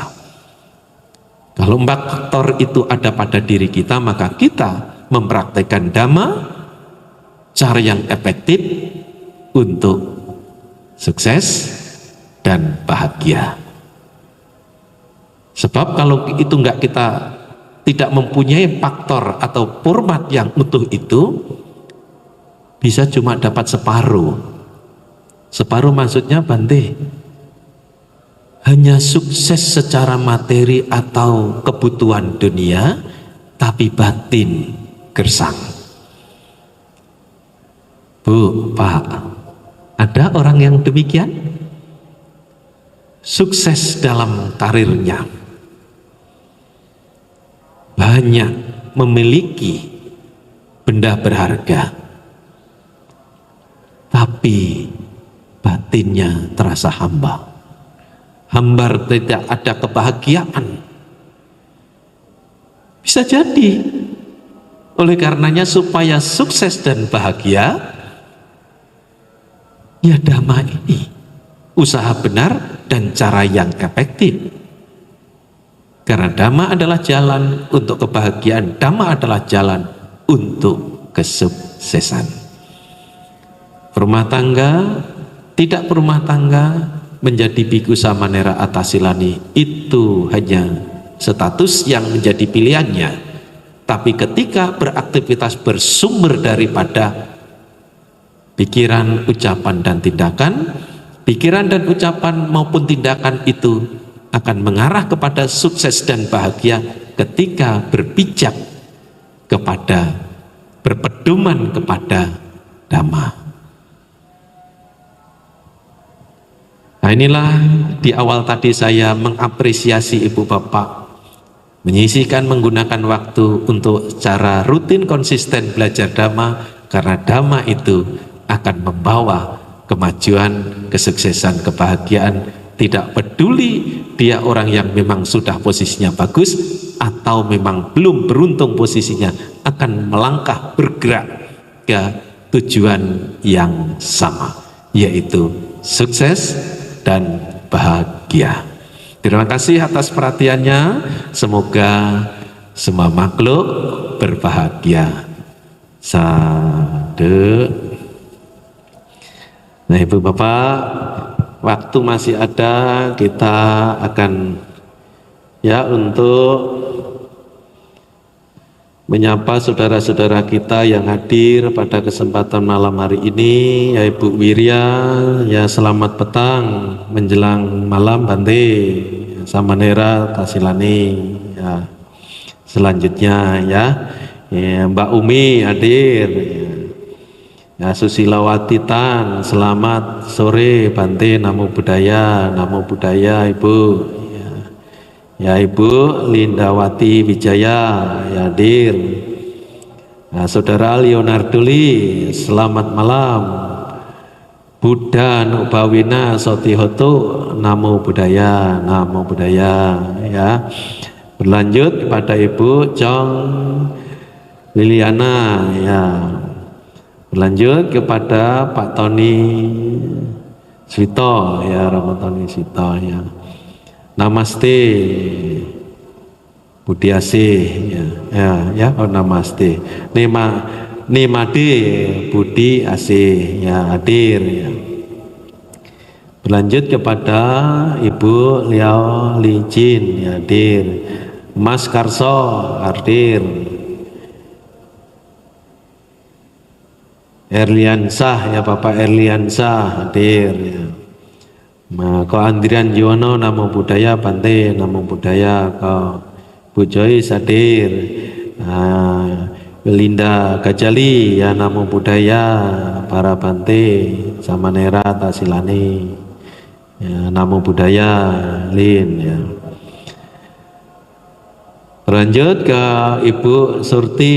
Kalau 4 faktor itu ada pada diri kita, maka kita mempraktekkan Dhamma, cara yang efektif untuk sukses dan bahagia. Sebab kalau itu kita tidak mempunyai faktor atau format yang utuh itu, bisa cuma dapat separuh. Separuh maksudnya, Bante, hanya sukses secara materi atau kebutuhan dunia, tapi batin gersang. Bu, Pak, ada orang yang demikian? sukses dalam karirnya, banyak memiliki benda berharga, tapi batinnya terasa hambar, tidak ada kebahagiaan. Bisa jadi oleh karenanya supaya sukses dan bahagia, ya dhamma ini, usaha benar dan cara yang efektif. Karena dhamma adalah jalan untuk kebahagiaan, dhamma adalah jalan untuk kesuksesan. Rumah tangga, tidak berumah tangga, menjadi bhikkhu samanera atasilani, itu hanya status yang menjadi pilihannya. Tapi ketika beraktivitas bersumber daripada pikiran, ucapan, dan tindakan, pikiran dan ucapan maupun tindakan itu akan mengarah kepada sukses dan bahagia ketika berpijak kepada, berpedoman kepada dhamma. Nah, inilah di awal tadi saya mengapresiasi ibu bapak menyisihkan menggunakan waktu untuk secara rutin konsisten belajar dhamma, karena dhamma itu akan membawa kemajuan, kesuksesan, kebahagiaan. Tidak peduli dia orang yang memang sudah posisinya bagus atau memang belum beruntung posisinya, akan melangkah bergerak ke tujuan yang sama, yaitu sukses dan bahagia. Terima kasih atas perhatiannya. Semoga semua makhluk berbahagia. Sadhu. Nah, ibu bapak, waktu masih ada, kita akan untuk menyapa saudara-saudara kita yang hadir pada kesempatan malam hari ini. Ya Ibu Wirya, ya selamat petang menjelang malam Bante Samanera Tasilani. Ya, selanjutnya ya Mbak Umi hadir. Ya Susilawati Tan, selamat sore Bante, namo buddhaya Ibu. Ya Ibu Lindawati Wijaya ya hadir. Nah, Saudara Leonardo Lee, selamat malam. Buddha Nubawina Sotihoto, namo buddhaya ya. Berlanjut kepada Ibu Chong Liliana ya. Berlanjut kepada Pak Tony Swito ya, Romo Tony Swito ya. Namaste Budi Asih ya, oh namaste. Nimade Budi Asih ya hadir ya. Berlanjut kepada Ibu Liao Lijin ya hadir. Mas Karso hadir. Erliansah ya, Bapak Erliansah hadir ya. Ko Andrian Yono, namo buddhaya Bante, namo buddhaya. Ko Bu Joyce hadir. Linda Gajali ya, namo buddhaya para Bante Samanera Tasilani ya, namo buddhaya Lin ya. Berlanjut ke Ibu Surti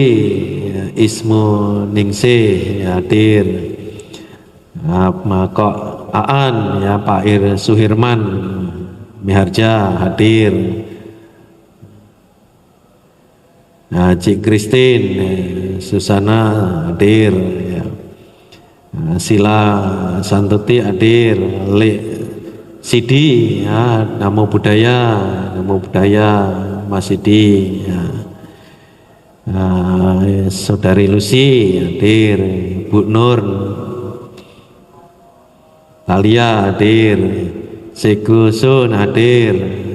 ya, Ismu Ningsih ya, hadir. Kok Aan ya, Pak Ir Suhirman Miharja hadir. Nah, Cik Christine Susana hadir ya. Sila Santuti hadir. Sidi ya, namo buddhaya Mas Sidi ya. Saudari Lucy hadir. Bu Nur Talia hadir. Segu Sun hadir.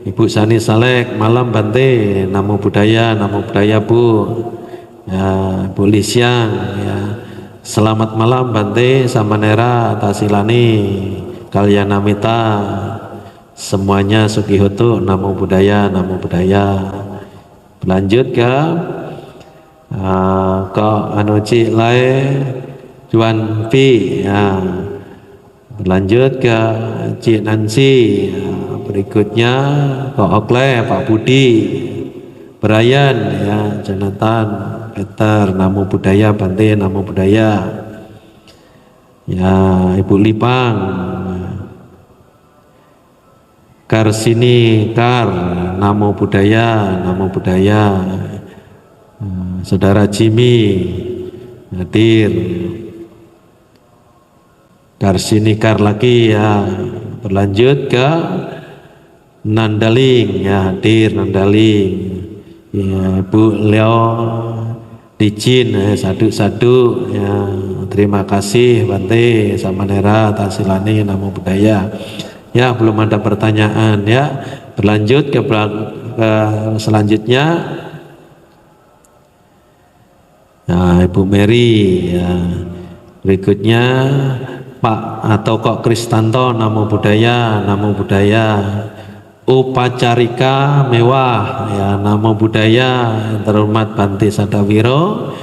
Ibu Sani Salek, malam Bante, namo buddhaya Bu ya. Bu Lisyang ya, selamat malam Bante Samanera Tasilani Kalyanamita, semuanya Sugihoto, namo buddhaya Berlanjut ke Anuci Lai Juan Pi ya. Berlanjut ke Cik Nancy, ya, berikutnya Kak Okle, Pak Budi, Brian, ya, Jonathan, Peter, Namo Buddhaya, Bante, Namo Buddhaya, ya, Ibu Lipang, Karsini, Kar, Namo Buddhaya, Namo Buddhaya, Saudara Jimmy hadir, Karsini Kar lagi, ya. Berlanjut ke Nandaling, ya, hadir Nandaling, ya, Bu Leo Dicin, sadu-sadu, ya, terima kasih Bante, Samanera, Tasilani, Namo Buddhaya. Ya, belum ada pertanyaan, ya. Berlanjut ke selanjutnya, ya, Ibu Mary, ya. Berikutnya Pak atau Kok Kristanto, Namo Buddhaya, Namo Buddhaya. Upacarika mewah, ya, Namo Buddhaya, terhormat Bante Sadawiro,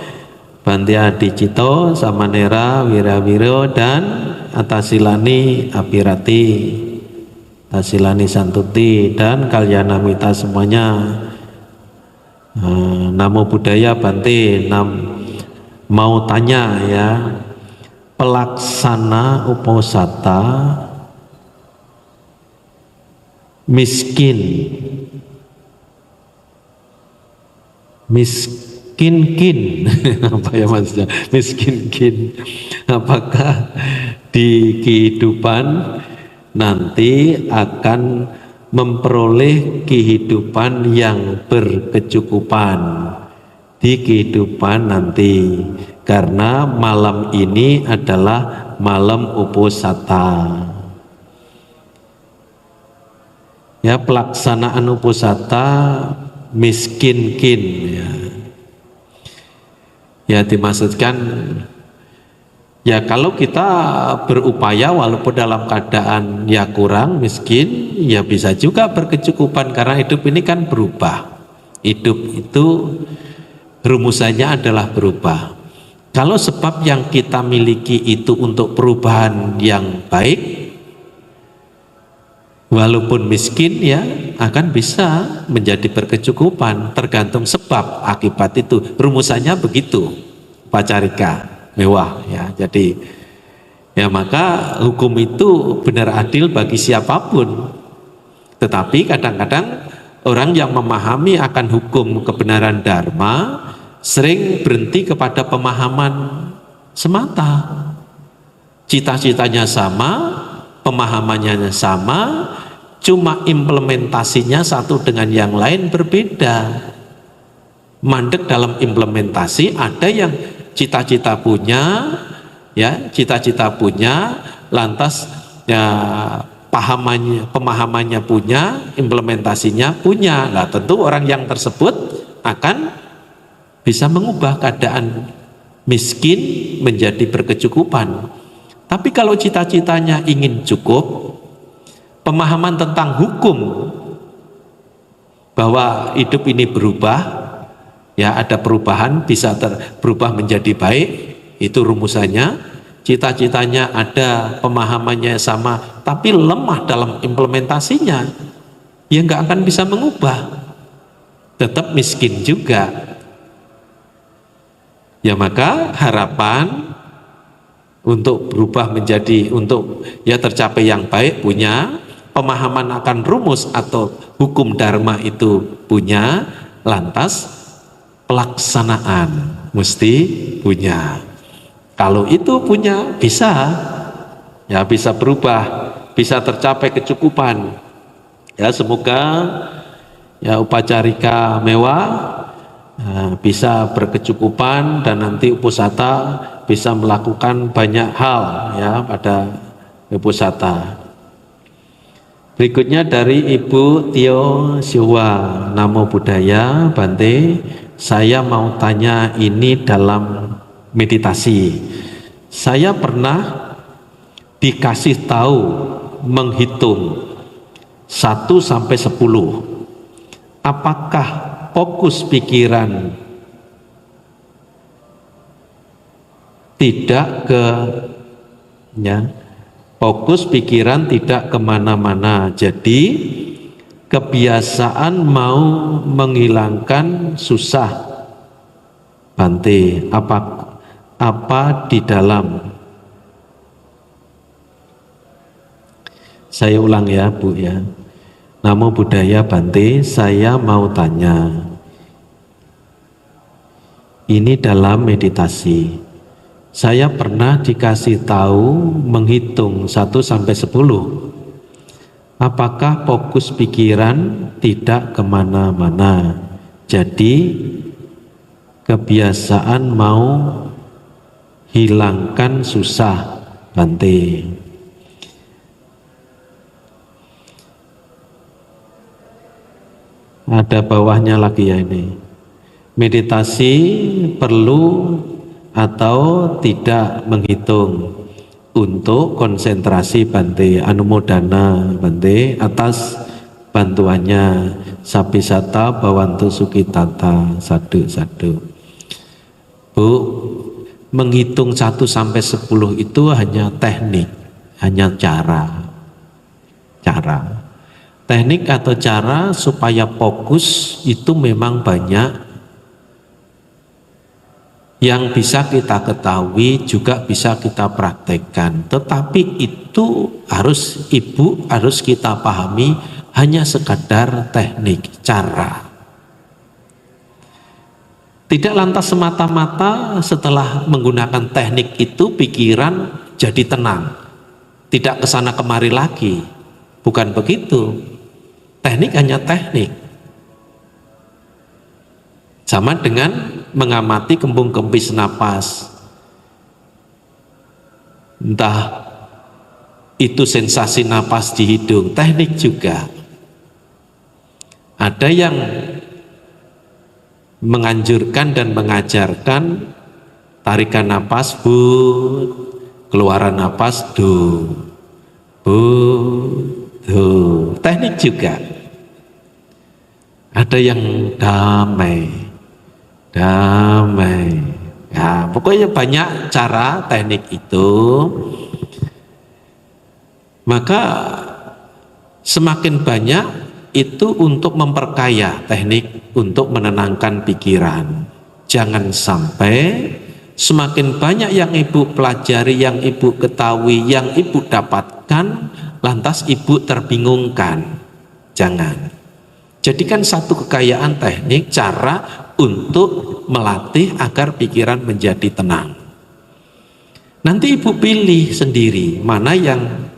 Bante Adicito, Samanera, Wirawiro, dan Atasilani Apirati, Tasilani Santuti, dan Kalyanamita semuanya. Namo Buddhaya Bante. Mau tanya, ya, pelaksana uposatha miskin apa ya maksudnya miskin apakah di kehidupan nanti akan memperoleh kehidupan yang berkecukupan di kehidupan nanti, karena malam ini adalah malam uposatha. Ya, pelaksanaan uposatha miskin-kin, ya. Ya, dimaksudkan, ya, kalau kita berupaya walaupun dalam keadaan ya kurang, miskin, ya bisa juga berkecukupan, karena hidup ini kan berubah. Hidup itu rumusannya adalah berubah. Kalau sebab yang kita miliki itu untuk perubahan yang baik, walaupun miskin, ya, akan bisa menjadi berkecukupan, tergantung sebab akibat itu. Rumusannya begitu, Pacarika mewah, ya. Jadi, ya, maka hukum itu benar adil bagi siapapun. Tetapi kadang-kadang orang yang memahami akan hukum kebenaran dharma sering berhenti kepada pemahaman semata. Cita-citanya sama, pemahamannya sama, cuma implementasinya satu dengan yang lain berbeda. Mandek dalam implementasi, ada yang cita-cita punya, ya, cita-cita punya, lantas, ya, pemahamannya punya, implementasinya punya. Nah, tentu orang yang tersebut akan bisa mengubah keadaan miskin menjadi berkecukupan. Tapi kalau cita-citanya ingin cukup, pemahaman tentang hukum bahwa hidup ini berubah, ya, ada perubahan, bisa berubah menjadi baik, itu rumusannya. Cita-citanya ada, pemahamannya sama, tapi lemah dalam implementasinya, ya nggak akan bisa mengubah, tetap miskin juga. Ya, maka harapan untuk berubah menjadi, untuk, ya, tercapai yang baik punya, pemahaman akan rumus atau hukum dharma itu punya, lantas pelaksanaan mesti punya. Kalau itu punya, bisa, ya, bisa berubah, bisa tercapai kecukupan. Ya, semoga, ya, upacarika mewah, bisa berkecukupan, dan nanti uposatha bisa melakukan banyak hal, ya, pada uposatha. Berikutnya dari Ibu Tio Siwa, Namo Buddhaya Bante, saya mau tanya ini dalam meditasi. Saya pernah dikasih tahu menghitung 1 sampai 10. Apakah fokus pikiran tidak ke, ya, fokus pikiran tidak kemana-mana. Jadi kebiasaan mau menghilangkan susah. Bante, apa di dalam? Saya ulang ya Bu ya. Namo Buddhaya Bante, saya mau tanya. Ini dalam meditasi. Saya pernah dikasih tahu menghitung 1 sampai 10. Apakah fokus pikiran tidak kemana-mana? Jadi kebiasaan mau hilangkan susah, Bante. Ada bawahnya lagi ya ini. Meditasi perlu atau tidak menghitung untuk konsentrasi, Bante. Anumodana Bante atas bantuannya. Sapisata Bawantu Sukitata. Sadu. Bu, menghitung 1 sampai 10 itu hanya teknik, hanya cara. Teknik atau cara supaya fokus itu memang banyak yang bisa kita ketahui, juga bisa kita praktekkan. Tetapi itu harus kita pahami hanya sekadar teknik, cara. Tidak lantas semata-mata setelah menggunakan teknik itu pikiran jadi tenang, tidak kesana kemari lagi. Bukan begitu. Teknik hanya teknik. Sama dengan mengamati kembung kempis napas. Entah itu sensasi napas di hidung, teknik juga. Ada yang menganjurkan dan mengajarkan tarikan napas bu, keluaran napas du, bu, du. Teknik juga. Ada yang damai. Ya, pokoknya banyak cara teknik itu. Maka semakin banyak itu untuk memperkaya teknik untuk menenangkan pikiran. Jangan sampai semakin banyak yang ibu pelajari, yang ibu ketahui, yang ibu dapatkan, lantas ibu terbingungkan. Jangan. Jadikan satu kekayaan teknik, cara untuk melatih agar pikiran menjadi tenang. Nanti ibu pilih sendiri mana yang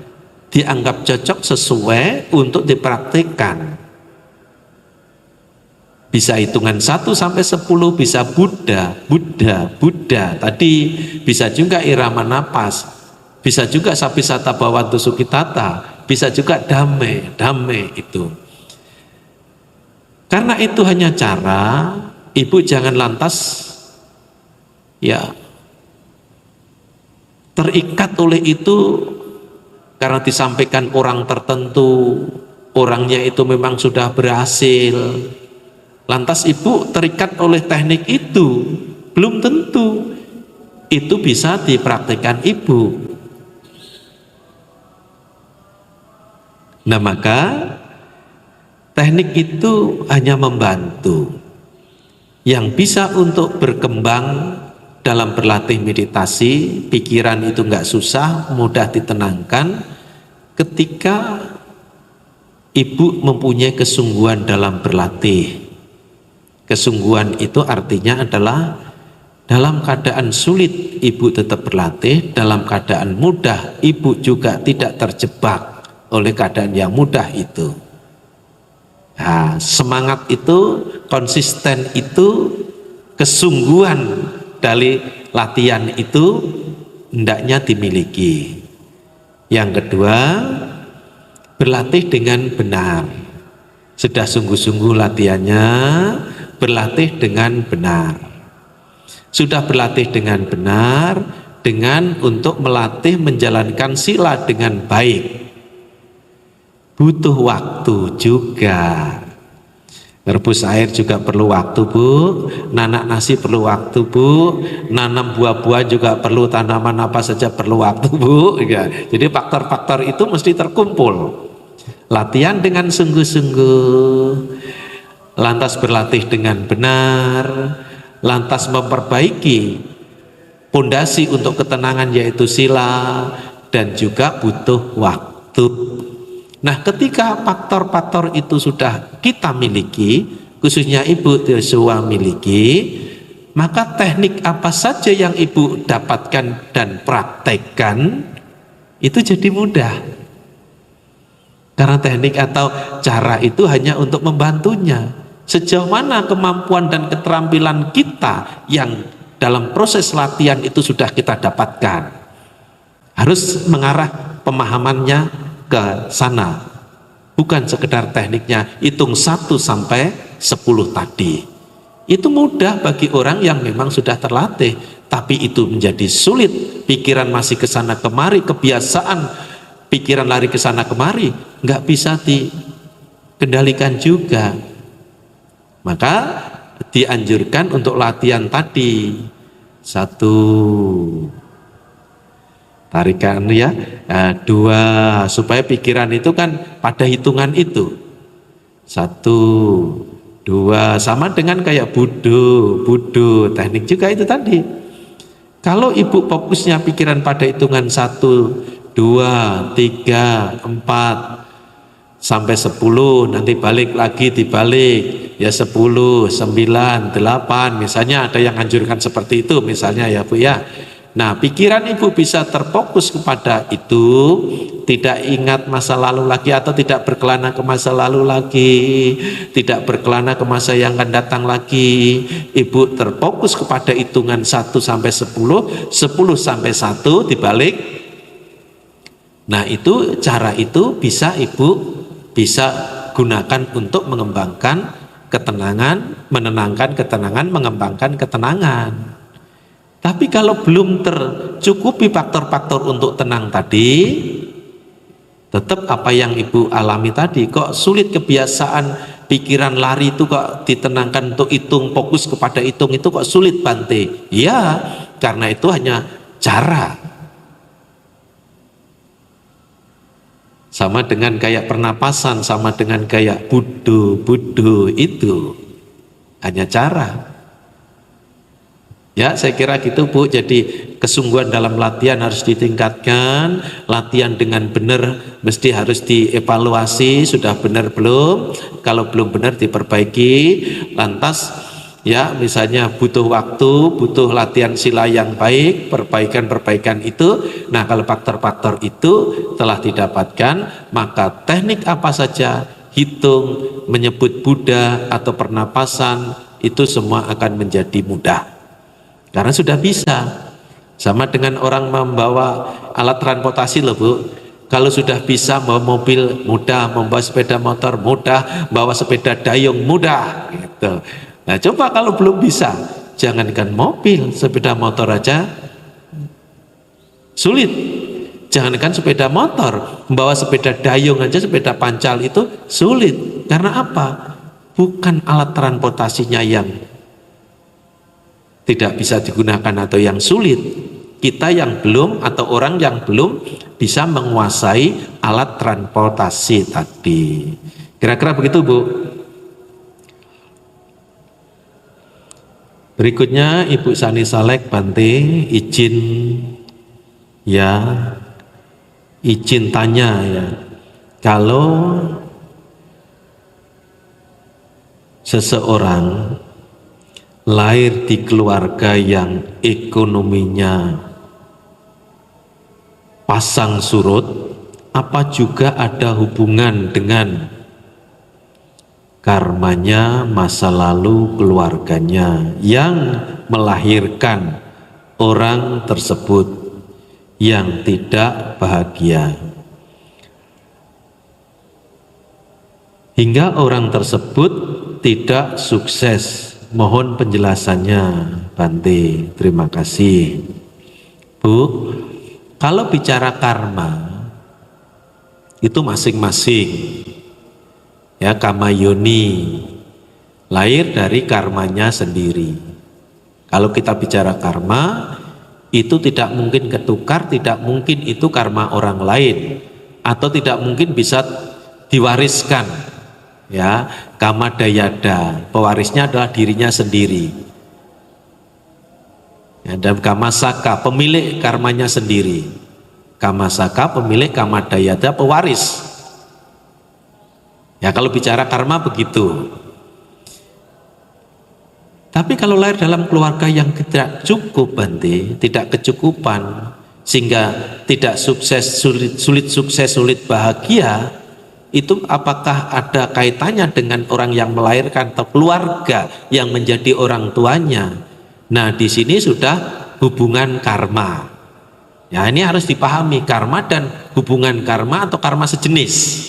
dianggap cocok sesuai untuk dipraktikkan. Bisa hitungan 1 sampai 10, bisa Buddha. Tadi bisa juga irama napas, bisa juga Sapisata Bawantu Sukitata, bisa juga dame itu. Karena itu hanya cara, ibu jangan lantas ya terikat oleh itu karena disampaikan orang tertentu, orangnya itu memang sudah berhasil. Lantas ibu terikat oleh teknik itu, belum tentu itu bisa dipraktikkan ibu. Nah maka teknik itu hanya membantu. Yang bisa untuk berkembang dalam berlatih meditasi, pikiran itu enggak susah, mudah ditenangkan ketika ibu mempunyai kesungguhan dalam berlatih. Kesungguhan itu artinya adalah dalam keadaan sulit ibu tetap berlatih, dalam keadaan mudah ibu juga tidak terjebak oleh keadaan yang mudah itu. Nah, semangat itu, konsisten itu, kesungguhan dari latihan itu hendaknya dimiliki. Yang kedua, berlatih dengan benar. Sudah sungguh-sungguh latihannya, berlatih dengan benar. Sudah berlatih dengan benar, dengan untuk melatih menjalankan sila dengan baik. Butuh waktu juga. Rebus air juga perlu waktu, Bu. Nanak nasi perlu waktu, Bu. Nanam buah-buah juga perlu, tanaman apa saja perlu waktu, Bu. Ya. Jadi faktor-faktor itu mesti terkumpul. Latihan dengan sungguh-sungguh, lantas berlatih dengan benar, lantas memperbaiki pondasi untuk ketenangan yaitu sila, dan juga butuh waktu. Nah, ketika faktor-faktor itu sudah kita miliki, khususnya Ibu Joshua miliki, maka teknik apa saja yang Ibu dapatkan dan praktekkan itu jadi mudah. Karena teknik atau cara itu hanya untuk membantunya. Sejauh mana kemampuan dan keterampilan kita yang dalam proses latihan itu sudah kita dapatkan, harus mengarah pemahamannya ke sana, bukan sekedar tekniknya hitung 1 sampai 10 tadi. Itu mudah bagi orang yang memang sudah terlatih, tapi itu menjadi sulit. Pikiran masih ke sana kemari, kebiasaan pikiran lari ke sana kemari, nggak bisa dikendalikan juga. Maka dianjurkan untuk latihan tadi. 1, tarikan ya, 2, supaya pikiran itu kan pada hitungan itu. 1, 2, sama dengan kayak budo, teknik juga itu tadi. Kalau Ibu fokusnya pikiran pada hitungan 1, 2, 3, 4 sampai 10, nanti balik lagi dibalik ya 10, 9, 8, misalnya ada yang anjurkan seperti itu misalnya ya Bu ya. Nah, pikiran Ibu bisa terfokus kepada itu, tidak ingat masa lalu lagi atau tidak berkelana ke masa lalu lagi, tidak berkelana ke masa yang akan datang lagi. Ibu terfokus kepada hitungan 1 sampai 10, 10 sampai 1 dibalik. Nah, itu cara itu bisa Ibu bisa gunakan untuk mengembangkan ketenangan, menenangkan ketenangan, mengembangkan ketenangan. Tapi kalau belum tercukupi faktor-faktor untuk tenang tadi, tetap apa yang Ibu alami tadi, kok sulit kebiasaan pikiran lari itu kok ditenangkan untuk hitung, fokus kepada hitung itu kok sulit Bante. Ya, karena itu hanya cara. Sama dengan kayak pernapasan, sama dengan kayak budo itu hanya cara. Ya, saya kira gitu Bu. Jadi kesungguhan dalam latihan harus ditingkatkan. Latihan dengan benar mesti harus dievaluasi, sudah benar belum? Kalau belum benar diperbaiki. Lantas ya, misalnya butuh waktu, butuh latihan sila yang baik, perbaikan itu. Nah, kalau faktor-faktor itu telah didapatkan, maka teknik apa saja, hitung, menyebut Buddha atau pernapasan, itu semua akan menjadi mudah. Karena sudah bisa. Sama dengan orang membawa alat transportasi loh Bu. Kalau sudah bisa membawa mobil mudah, membawa sepeda motor mudah, bawa sepeda dayung mudah gitu. Nah, coba kalau belum bisa, jangankan mobil, sepeda motor aja sulit. Jangankan sepeda motor, membawa sepeda dayung aja, sepeda pancal itu sulit. Karena apa? Bukan alat transportasinya yang tidak bisa digunakan atau yang sulit, kita yang belum atau orang yang belum bisa menguasai alat transportasi tadi. Kira-kira begitu Bu. Berikutnya Ibu Sani Salek Bante izin tanya ya, kalau seseorang lahir di keluarga yang ekonominya pasang surut, apa juga ada hubungan dengan karmanya masa lalu keluarganya yang melahirkan orang tersebut yang tidak bahagia, hingga orang tersebut tidak sukses? Mohon penjelasannya Bante, terima kasih Bu. Kalau bicara karma itu masing-masing ya, kama yoni lahir dari karmanya sendiri. Kalau kita bicara karma, itu tidak mungkin ketukar, tidak mungkin itu karma orang lain, atau tidak mungkin bisa diwariskan. Ya, kama dayada, pewarisnya adalah dirinya sendiri. Ya, dan kama saka, pemilik karmanya sendiri. Kama saka, pemilik, kama dayada, pewaris. Ya, kalau bicara karma begitu. Tapi kalau lahir dalam keluarga yang tidak cukup, Bante, tidak kecukupan, sehingga tidak sukses, sulit sukses, sulit bahagia, itu apakah ada kaitannya dengan orang yang melahirkan atau keluarga yang menjadi orang tuanya? Nah, di sini sudah hubungan karma. Ya, ini harus dipahami, karma dan hubungan karma atau karma sejenis.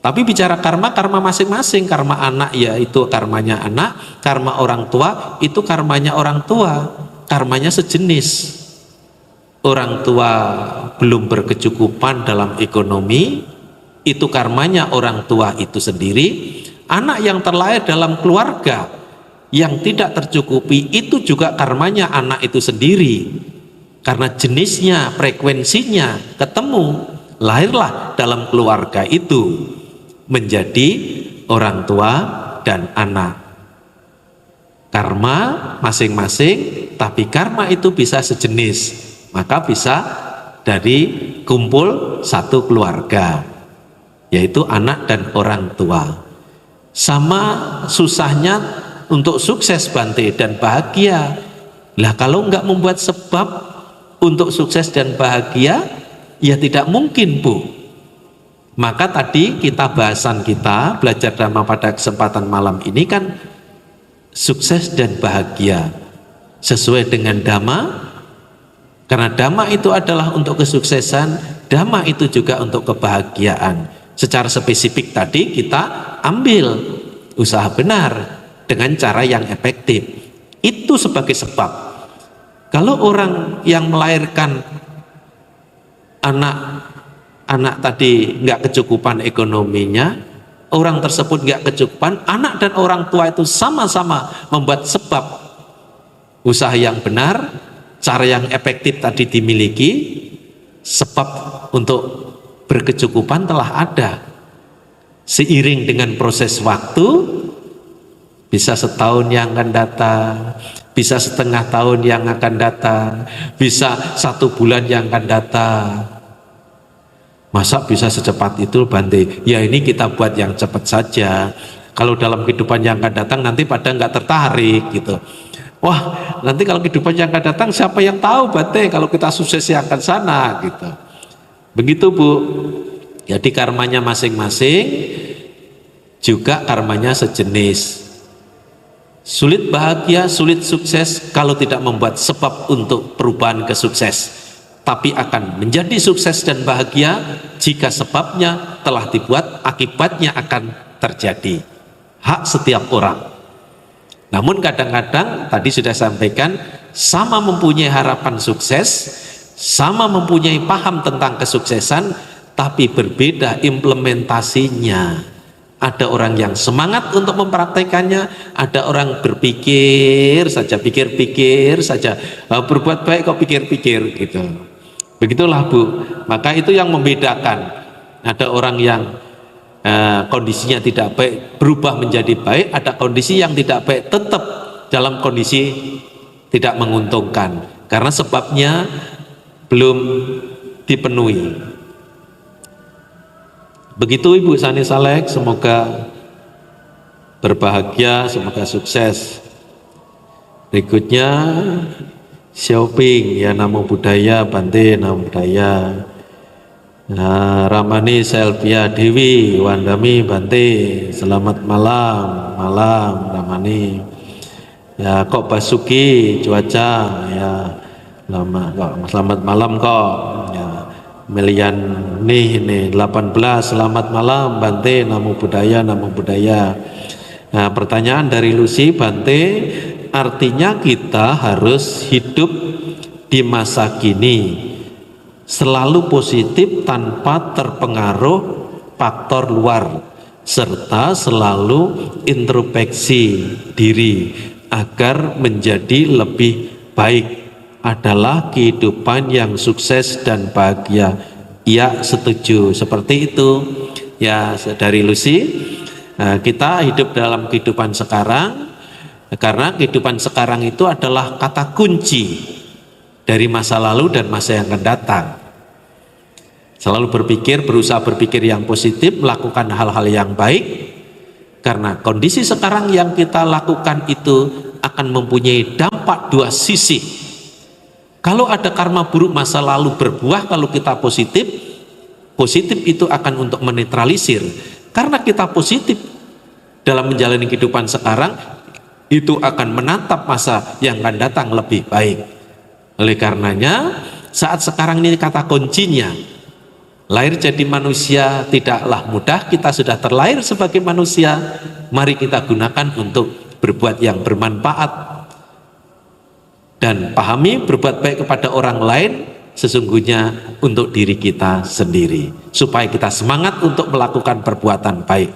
Tapi bicara karma, karma masing-masing. Karma anak ya itu karmanya anak, karma orang tua itu karmanya orang tua, karmanya sejenis. Orang tua belum berkecukupan dalam ekonomi, itu karmanya orang tua itu sendiri. Anak yang terlahir dalam keluarga yang tidak tercukupi, itu juga karmanya anak itu sendiri. Karena jenisnya, frekuensinya ketemu, lahirlah dalam keluarga itu menjadi orang tua dan anak. Karma masing-masing, tapi karma itu bisa sejenis, maka bisa dari kumpul satu keluarga, yaitu anak dan orang tua. Sama susahnya untuk sukses, Bante, dan bahagia. Lah kalau enggak membuat sebab untuk sukses dan bahagia, ya tidak mungkin, Bu. Maka tadi bahasan kita belajar Dhamma pada kesempatan malam ini kan sukses dan bahagia sesuai dengan Dhamma. Karena Dhamma itu adalah untuk kesuksesan, Dhamma itu juga untuk kebahagiaan. Secara spesifik tadi kita ambil usaha benar dengan cara yang efektif. Itu sebagai sebab. Kalau orang yang melahirkan anak tadi nggak kecukupan ekonominya, orang tersebut nggak kecukupan, anak dan orang tua itu sama-sama membuat sebab usaha yang benar, cara yang efektif tadi dimiliki, sebab untuk berkecukupan telah ada. Seiring dengan proses waktu, bisa setahun yang akan datang, bisa setengah tahun yang akan datang, bisa 1 bulan yang akan datang. Masa bisa secepat itu, Bante? Ya ini kita buat yang cepat saja. Kalau dalam kehidupan yang akan datang nanti pada nggak tertarik gitu. Wah, nanti kalau kehidupan yang akan datang siapa yang tahu, Bante, kalau kita sukses yang akan sana gitu. Begitu, Bu. Jadi karmanya masing-masing, juga karmanya sejenis. Sulit bahagia, sulit sukses kalau tidak membuat sebab untuk perubahan ke sukses. Tapi akan menjadi sukses dan bahagia jika sebabnya telah dibuat, akibatnya akan terjadi. Hak setiap orang. Namun kadang-kadang tadi sudah sampaikan, sama mempunyai harapan sukses, sama mempunyai paham tentang kesuksesan, tapi berbeda implementasinya. Ada orang yang semangat untuk mempraktekannya, ada orang berpikir saja, pikir-pikir saja, berbuat baik kok pikir-pikir gitu. Begitulah, Bu. Maka itu yang membedakan. Ada orang yang kondisinya tidak baik berubah menjadi baik, ada kondisi yang tidak baik tetap dalam kondisi tidak menguntungkan karena sebabnya belum dipenuhi. Begitu Ibu Sani Saleh, semoga berbahagia, semoga sukses. Berikutnya Xiaoping, ya namo buddhaya, Bante, namo buddhaya. Nah, Ramani Selvia Dewi Wandami, Bante, selamat malam. Malam Ramani. Ya kok Basuki cuaca ya lama kok, selamat malam kok ya. Melian nih 18, selamat malam Bante, namo buddhaya, namo buddhaya. Nah, pertanyaan dari Lucy, Bante, artinya kita harus hidup di masa kini selalu positif tanpa terpengaruh faktor luar, serta selalu introspeksi diri agar menjadi lebih baik adalah kehidupan yang sukses dan bahagia. Ya, setuju, seperti itu ya. Dari Lucy, kita hidup dalam kehidupan sekarang karena kehidupan sekarang itu adalah kata kunci dari masa lalu dan masa yang akan datang. Selalu berpikir, berusaha berpikir yang positif, melakukan hal-hal yang baik, karena kondisi sekarang yang kita lakukan itu akan mempunyai dampak dua sisi. Kalau ada karma buruk masa lalu berbuah, kalau kita positif, positif itu akan untuk menetralisir. Karena kita positif dalam menjalani kehidupan sekarang, itu akan menatap masa yang akan datang lebih baik. Oleh karenanya, saat sekarang ini kata kuncinya, lahir jadi manusia tidaklah mudah. Kita sudah terlahir sebagai manusia, mari kita gunakan untuk berbuat yang bermanfaat. Dan pahami berbuat baik kepada orang lain sesungguhnya untuk diri kita sendiri, supaya kita semangat untuk melakukan perbuatan baik.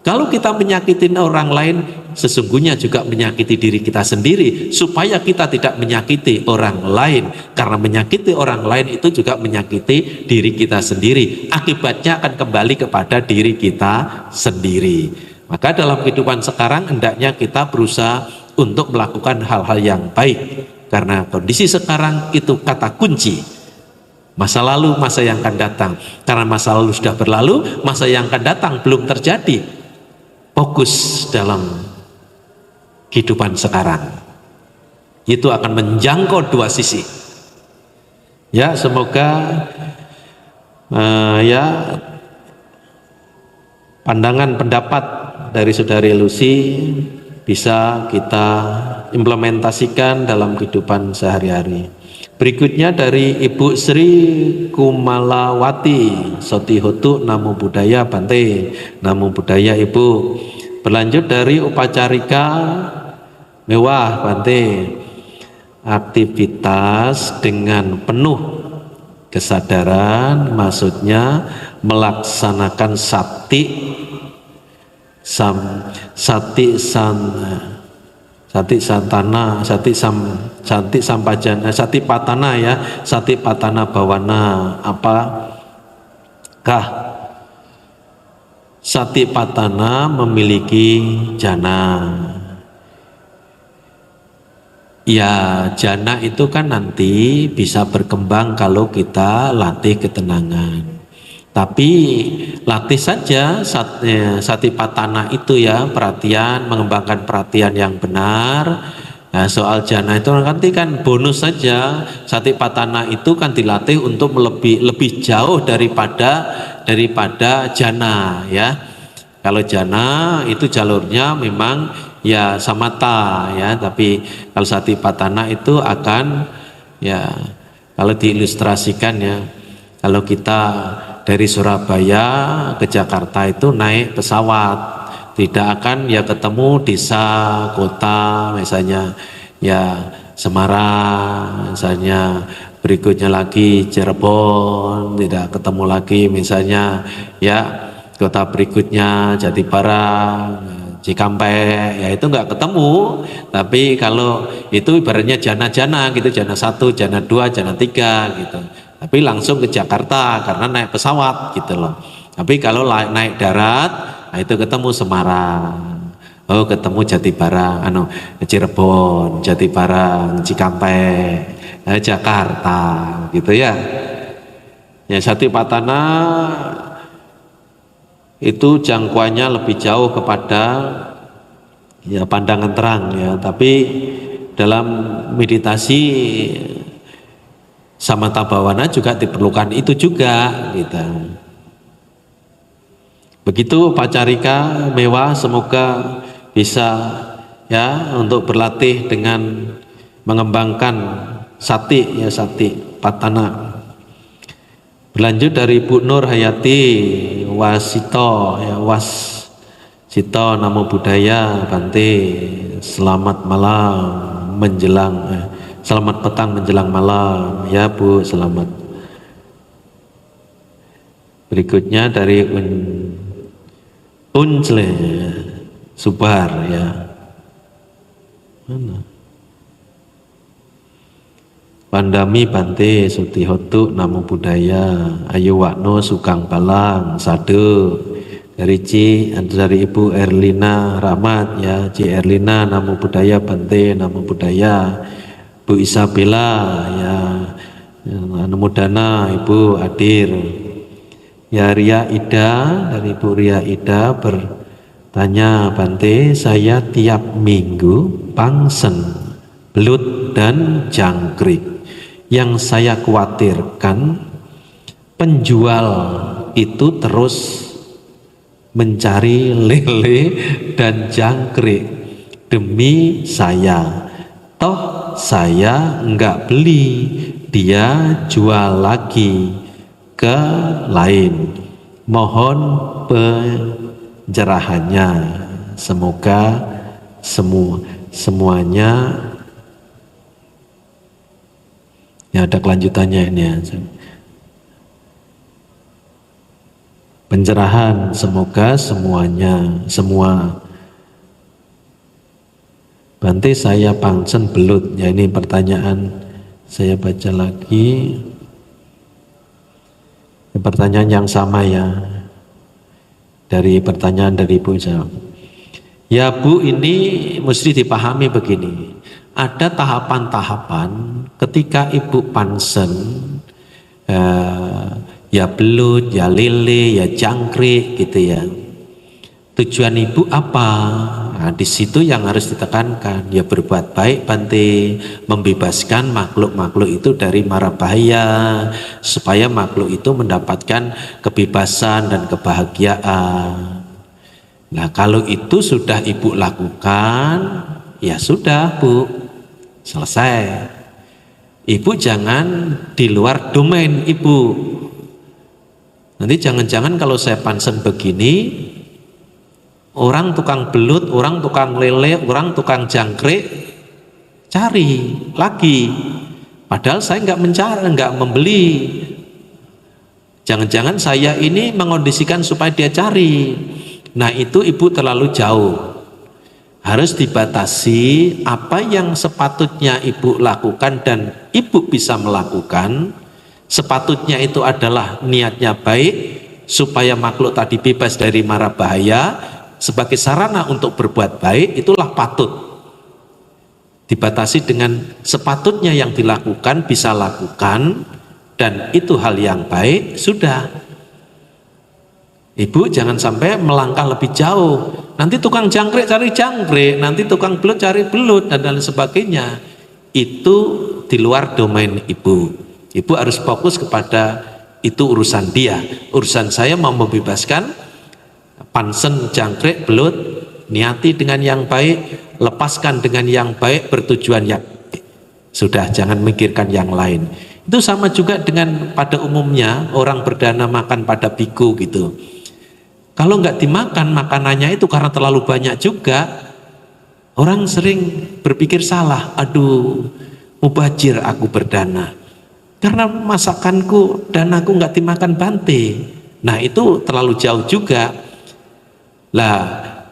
Kalau kita menyakiti orang lain, sesungguhnya juga menyakiti diri kita sendiri, supaya kita tidak menyakiti orang lain. Karena menyakiti orang lain itu juga menyakiti diri kita sendiri. Akibatnya akan kembali kepada diri kita sendiri. Maka dalam kehidupan sekarang hendaknya kita berusaha untuk melakukan hal-hal yang baik. Karena kondisi sekarang itu kata kunci. Masa lalu, masa yang akan datang. Karena masa lalu sudah berlalu, masa yang akan datang belum terjadi. Fokus dalam kehidupan sekarang. Itu akan menjangkau dua sisi. Ya, semoga ya pandangan pendapat dari Saudari Lucy bisa kita implementasikan dalam kehidupan sehari-hari. Berikutnya dari Ibu Sri Kumalawati Sotihotu, Namo Buddhaya Bante. Namo Buddhaya Ibu. Berlanjut dari Upacarika Mewah Bante. Aktivitas dengan penuh kesadaran, maksudnya melaksanakan sati patana ya, sati patana bawana. Apakah sati patana memiliki jana? Ya, jana itu kan nanti bisa berkembang kalau kita latih ketenangan. Tapi latih saja satipatthana itu ya, perhatian, mengembangkan perhatian yang benar. Nah, soal jana itu nanti kan bonus saja. Satipatthana itu kan dilatih untuk lebih jauh daripada jana ya. Kalau jana itu jalurnya memang ya samata ya, tapi kalau satipatthana itu akan ya, kalau diilustrasikan ya, kalau kita dari Surabaya ke Jakarta itu naik pesawat, tidak akan ya ketemu desa, kota misalnya ya Semarang misalnya, berikutnya lagi Cirebon, tidak ketemu lagi misalnya ya kota berikutnya Jatibarang, Cikampek, ya itu nggak ketemu. Tapi kalau itu ibaratnya jana-jana gitu, jana 1, jana 2, jana 3 gitu. Tapi langsung ke Jakarta karena naik pesawat gitu loh. Tapi kalau naik darat, nah itu ketemu Semarang, oh ketemu Jatibarang, Cirebon, Jatibarang, Cikampek, Jakarta, gitu ya. Ya, satipatthana itu jangkauannya lebih jauh kepada ya pandangan terang ya. Tapi dalam meditasi samatha bhawana juga diperlukan itu juga gitu. Begitu Pacarika Mewah, semoga bisa ya untuk berlatih dengan mengembangkan sati ya, sati patana. Berlanjut dari Bu Nur Hayati Wasito ya, Wasito, Namo Buddhaya Bante. Selamat malam menjelang selamat petang menjelang malam ya Bu, selamat. Berikutnya dari Uncle Subar ya. Mana? Pandami Bante Sutihotu Namo Buddhaya Ayu Wakno Sukang Balang Sadu dari dari Ibu Erlina Rahmat ya, Ci Erlina Namo Buddhaya Bante Namo Buddhaya. Bu Isabella ya, Namo Dana Ibu Adir ya. Ria Ida dari Ibu Ria Ida bertanya, Bante saya tiap minggu pangsen belut dan jangkrik. Yang saya khawatirkan penjual itu terus mencari lele dan jangkrik demi saya. Toh saya enggak beli, dia jual lagi ke lain. Mohon pencerahannya. Semoga semuanya ya ada kelanjutannya ini ya. Pencerahan, semoga semua. Bante saya pangsen belut ya, ini pertanyaan saya baca lagi. Pertanyaan yang sama ya, dari pertanyaan dari Ibu saya. Ya Bu, ini mesti dipahami begini. Ada tahapan-tahapan ketika Ibu pansen ya belut, ya lele, ya jangkrik gitu ya. Tujuan Ibu apa? Nah, di situ yang harus ditekankan, ya berbuat baik Bante, membebaskan makhluk-makhluk itu dari mara bahaya, supaya makhluk itu mendapatkan kebebasan dan kebahagiaan. Nah kalau itu sudah Ibu lakukan, ya sudah Bu, selesai. Ibu jangan di luar domain Ibu. Nanti jangan-jangan kalau saya pansen begini, orang tukang belut, orang tukang lele, orang tukang jangkrik cari lagi. Padahal saya nggak mencari, nggak membeli. Jangan-jangan saya ini mengondisikan supaya dia cari. Nah itu Ibu terlalu jauh. Harus dibatasi apa yang sepatutnya Ibu lakukan dan Ibu bisa melakukan. Sepatutnya itu adalah niatnya baik supaya makhluk tadi bebas dari mara bahaya, sebagai sarana untuk berbuat baik, itulah patut. Dibatasi dengan sepatutnya yang dilakukan, bisa lakukan, dan itu hal yang baik, sudah. Ibu jangan sampai melangkah lebih jauh. Nanti tukang jangkrik cari jangkrik, nanti tukang belut cari belut, dan lain sebagainya. Itu di luar domain Ibu. Ibu harus fokus kepada itu urusan dia. Urusan saya mau membebaskan pansen jangkrik belut, niati dengan yang baik, lepaskan dengan yang baik, bertujuan yang baik. Sudah, jangan mikirkan yang lain. Itu sama juga dengan pada umumnya orang berdana makan pada biku gitu. Kalau nggak dimakan makanannya itu karena terlalu banyak juga, orang sering berpikir salah. Aduh, mubazir aku berdana karena masakanku dan aku nggak dimakan Bante. Nah itu terlalu jauh juga. Lah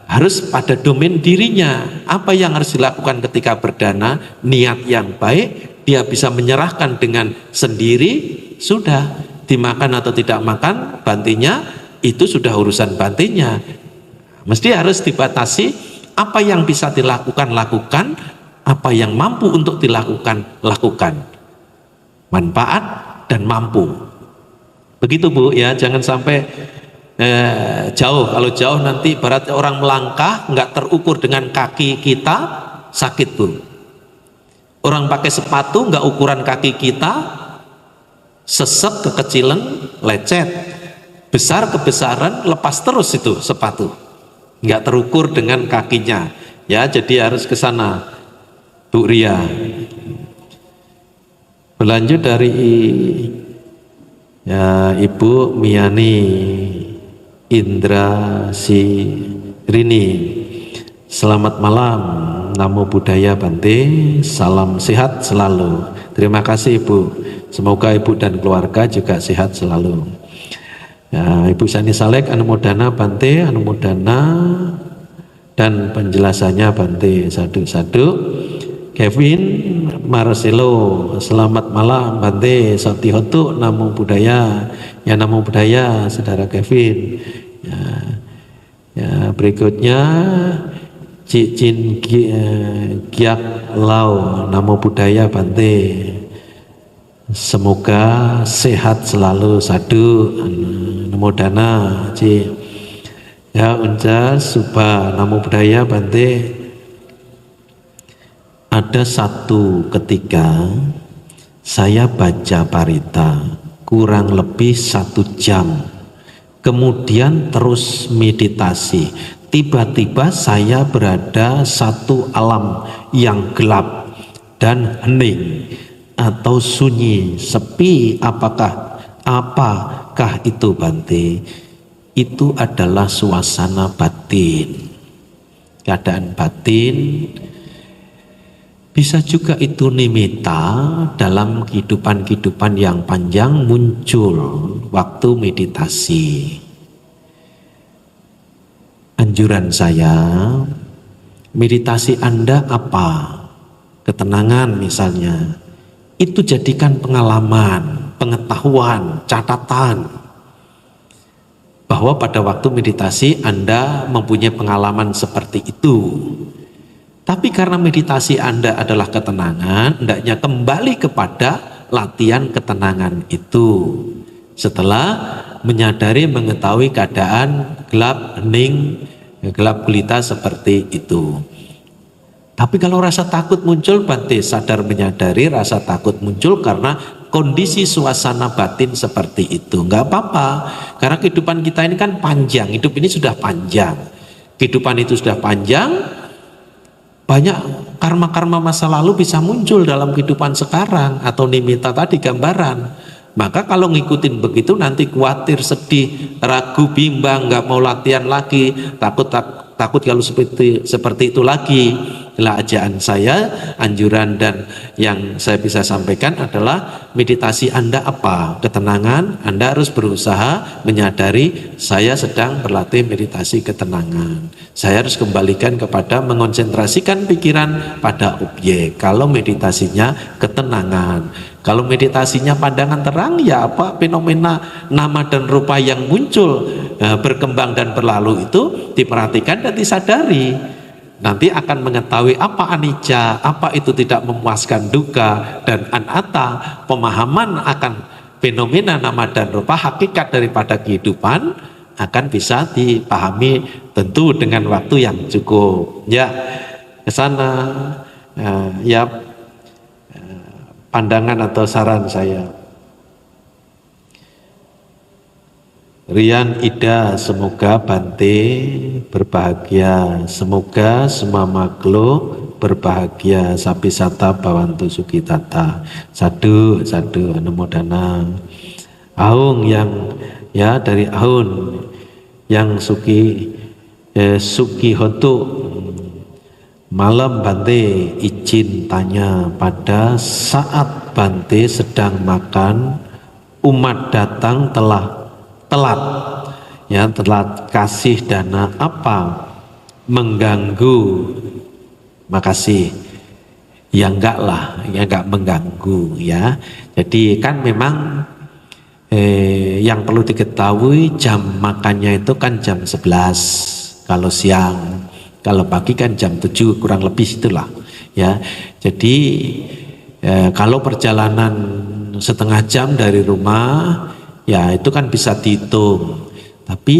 harus pada domain dirinya. Apa yang harus dilakukan ketika berdana? Niat yang baik, dia bisa menyerahkan dengan sendiri, sudah. Dimakan atau tidak makan Bantenya, itu sudah urusan Bantenya. Mesti harus dibatasi. Apa yang bisa dilakukan, lakukan. Apa yang mampu untuk dilakukan, lakukan. Manfaat dan mampu. Begitu Bu ya, jangan sampai jauh. Kalau jauh nanti ibarat orang melangkah nggak terukur dengan kaki kita, sakit Bu. Orang pakai sepatu nggak ukuran kaki kita, sesek kekecilan, lecet. Besar kebesaran, lepas terus itu sepatu. Nggak terukur dengan kakinya. Ya, jadi harus ke sana Bu Ria. Berlanjut dari ya Ibu Miani Indra Sirini. Selamat malam, Namo Buddhaya Bante, salam sehat selalu. Terima kasih Ibu, semoga Ibu dan keluarga juga sehat selalu. Ya, Ibu Sani Salek Anumodana Bante, Anumodana, dan penjelasannya Bante. Sadu-sadu. Kevin Marcelo, selamat malam Bante. Sotihotu, Namo Buddhaya. Ya, Namo Buddhaya Saudara Kevin. Ya, berikutnya Cicin Giak Lau, Namo Buddhaya Bante. Semoga sehat selalu. Sadu, Namodana Ci. Ya, Unca Subha, Namo Buddhaya Bante. Ada satu ketika saya baca parita kurang lebih 1 jam, kemudian terus meditasi. Tiba-tiba saya berada satu alam yang gelap dan hening atau sunyi, sepi. Apakah itu Bante? Itu adalah suasana batin, keadaan batin. Bisa juga itu nimitta dalam kehidupan yang panjang muncul waktu meditasi. Anjuran saya, meditasi Anda apa? Ketenangan misalnya, itu jadikan pengalaman, pengetahuan, catatan bahwa pada waktu meditasi Anda mempunyai pengalaman seperti itu. Tapi karena meditasi Anda adalah ketenangan, hendaknya kembali kepada latihan ketenangan itu. Setelah menyadari, mengetahui keadaan gelap, hening, gelap gulita seperti itu. Tapi kalau rasa takut muncul, Bante sadar menyadari rasa takut muncul karena kondisi suasana batin seperti itu. Enggak apa-apa, karena kehidupan kita ini kan panjang, hidup ini sudah panjang. Kehidupan itu sudah panjang. Banyak karma-karma masa lalu bisa muncul dalam kehidupan sekarang atau nimitta tadi gambaran. Maka kalau ngikutin begitu nanti khawatir, sedih, ragu, bimbang, nggak mau latihan lagi, takut kalau seperti itu lagi. Lah ajaan saya, anjuran dan yang saya bisa sampaikan adalah meditasi Anda apa? Ketenangan. Anda harus berusaha menyadari saya sedang berlatih meditasi ketenangan. Saya harus kembalikan kepada mengonsentrasikan pikiran pada objek. Kalau meditasinya ketenangan. Kalau meditasinya pandangan terang, ya apa fenomena nama dan rupa yang muncul, berkembang dan berlalu itu diperhatikan dan disadari. Nanti akan mengetahui apa anicca, apa itu tidak memuaskan, duka dan anatta. Pemahaman akan fenomena nama dan rupa, hakikat daripada kehidupan akan bisa dipahami tentu dengan waktu yang cukup. Ya, ke sana ya pandangan atau saran saya. Rian Ida, semoga Bante berbahagia, semoga semua makhluk berbahagia. Sapi sata bawantu sukitata. Sadu, sadu, anumodana. Aung yang ya dari Aun yang Suki Hotu. Malam Bante izin tanya, pada saat Bante sedang makan, umat datang telat kasih dana apa mengganggu? Makasih. Ya enggak lah, ya enggak mengganggu ya. Jadi kan memang yang perlu diketahui jam makannya itu kan jam 11 kalau siang. Kalau pagi kan jam 7 kurang lebih itulah ya. Jadi kalau perjalanan setengah jam dari rumah ya itu kan bisa dihitung. Tapi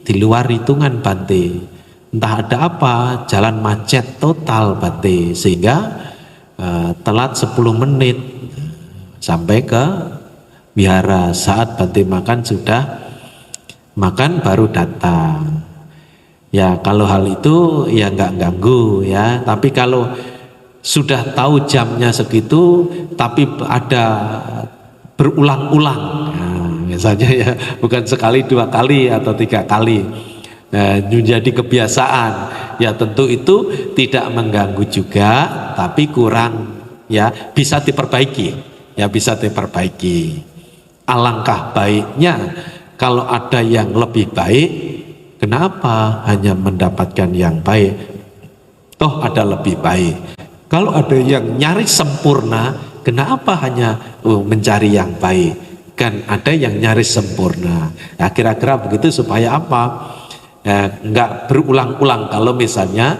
di luar hitungan Bante. Entah ada apa, jalan macet total Bante, sehingga telat 10 menit sampai ke wihara. Saat Bante makan sudah makan baru datang. Ya kalau hal itu ya nggak ganggu ya. Tapi kalau sudah tahu jamnya segitu, tapi ada berulang-ulang, nah, misalnya ya bukan sekali, 2 kali atau 3 kali, menjadi kebiasaan. Ya tentu itu tidak mengganggu juga, tapi kurang ya bisa diperbaiki. Ya bisa diperbaiki. Alangkah baiknya Kalau ada yang lebih baik, kenapa hanya mendapatkan yang baik? Toh ada lebih baik. Kalau ada yang nyaris sempurna, kenapa hanya mencari yang baik? Kan ada yang nyaris sempurna. Nah, kira-kira begitu supaya apa? Enggak berulang-ulang. Kalau misalnya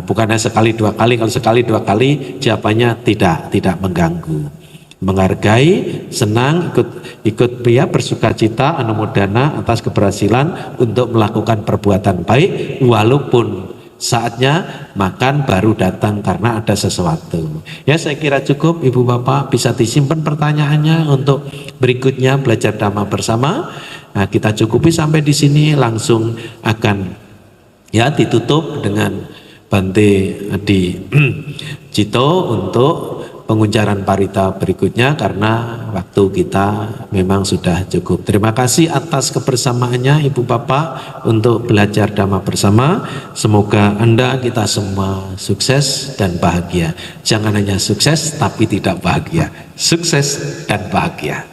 bukannya sekali dua kali, kalau sekali dua kali jawabannya tidak mengganggu. Menghargai, senang, ikut bersuka cita, anumodana atas keberhasilan untuk melakukan perbuatan baik, walaupun saatnya makan baru datang karena ada sesuatu. Ya, saya kira cukup Ibu Bapak, bisa disimpan pertanyaannya untuk berikutnya belajar Dhamma bersama. Nah, kita cukupi sampai di sini, langsung akan ditutup dengan Bante Adi Cito untuk penguncaran parita berikutnya, karena waktu kita memang sudah cukup. Terima kasih atas kebersamaannya Ibu Bapak untuk belajar Dhamma bersama. Semoga Anda, kita semua sukses dan bahagia. Jangan hanya sukses tapi tidak bahagia. Sukses dan bahagia.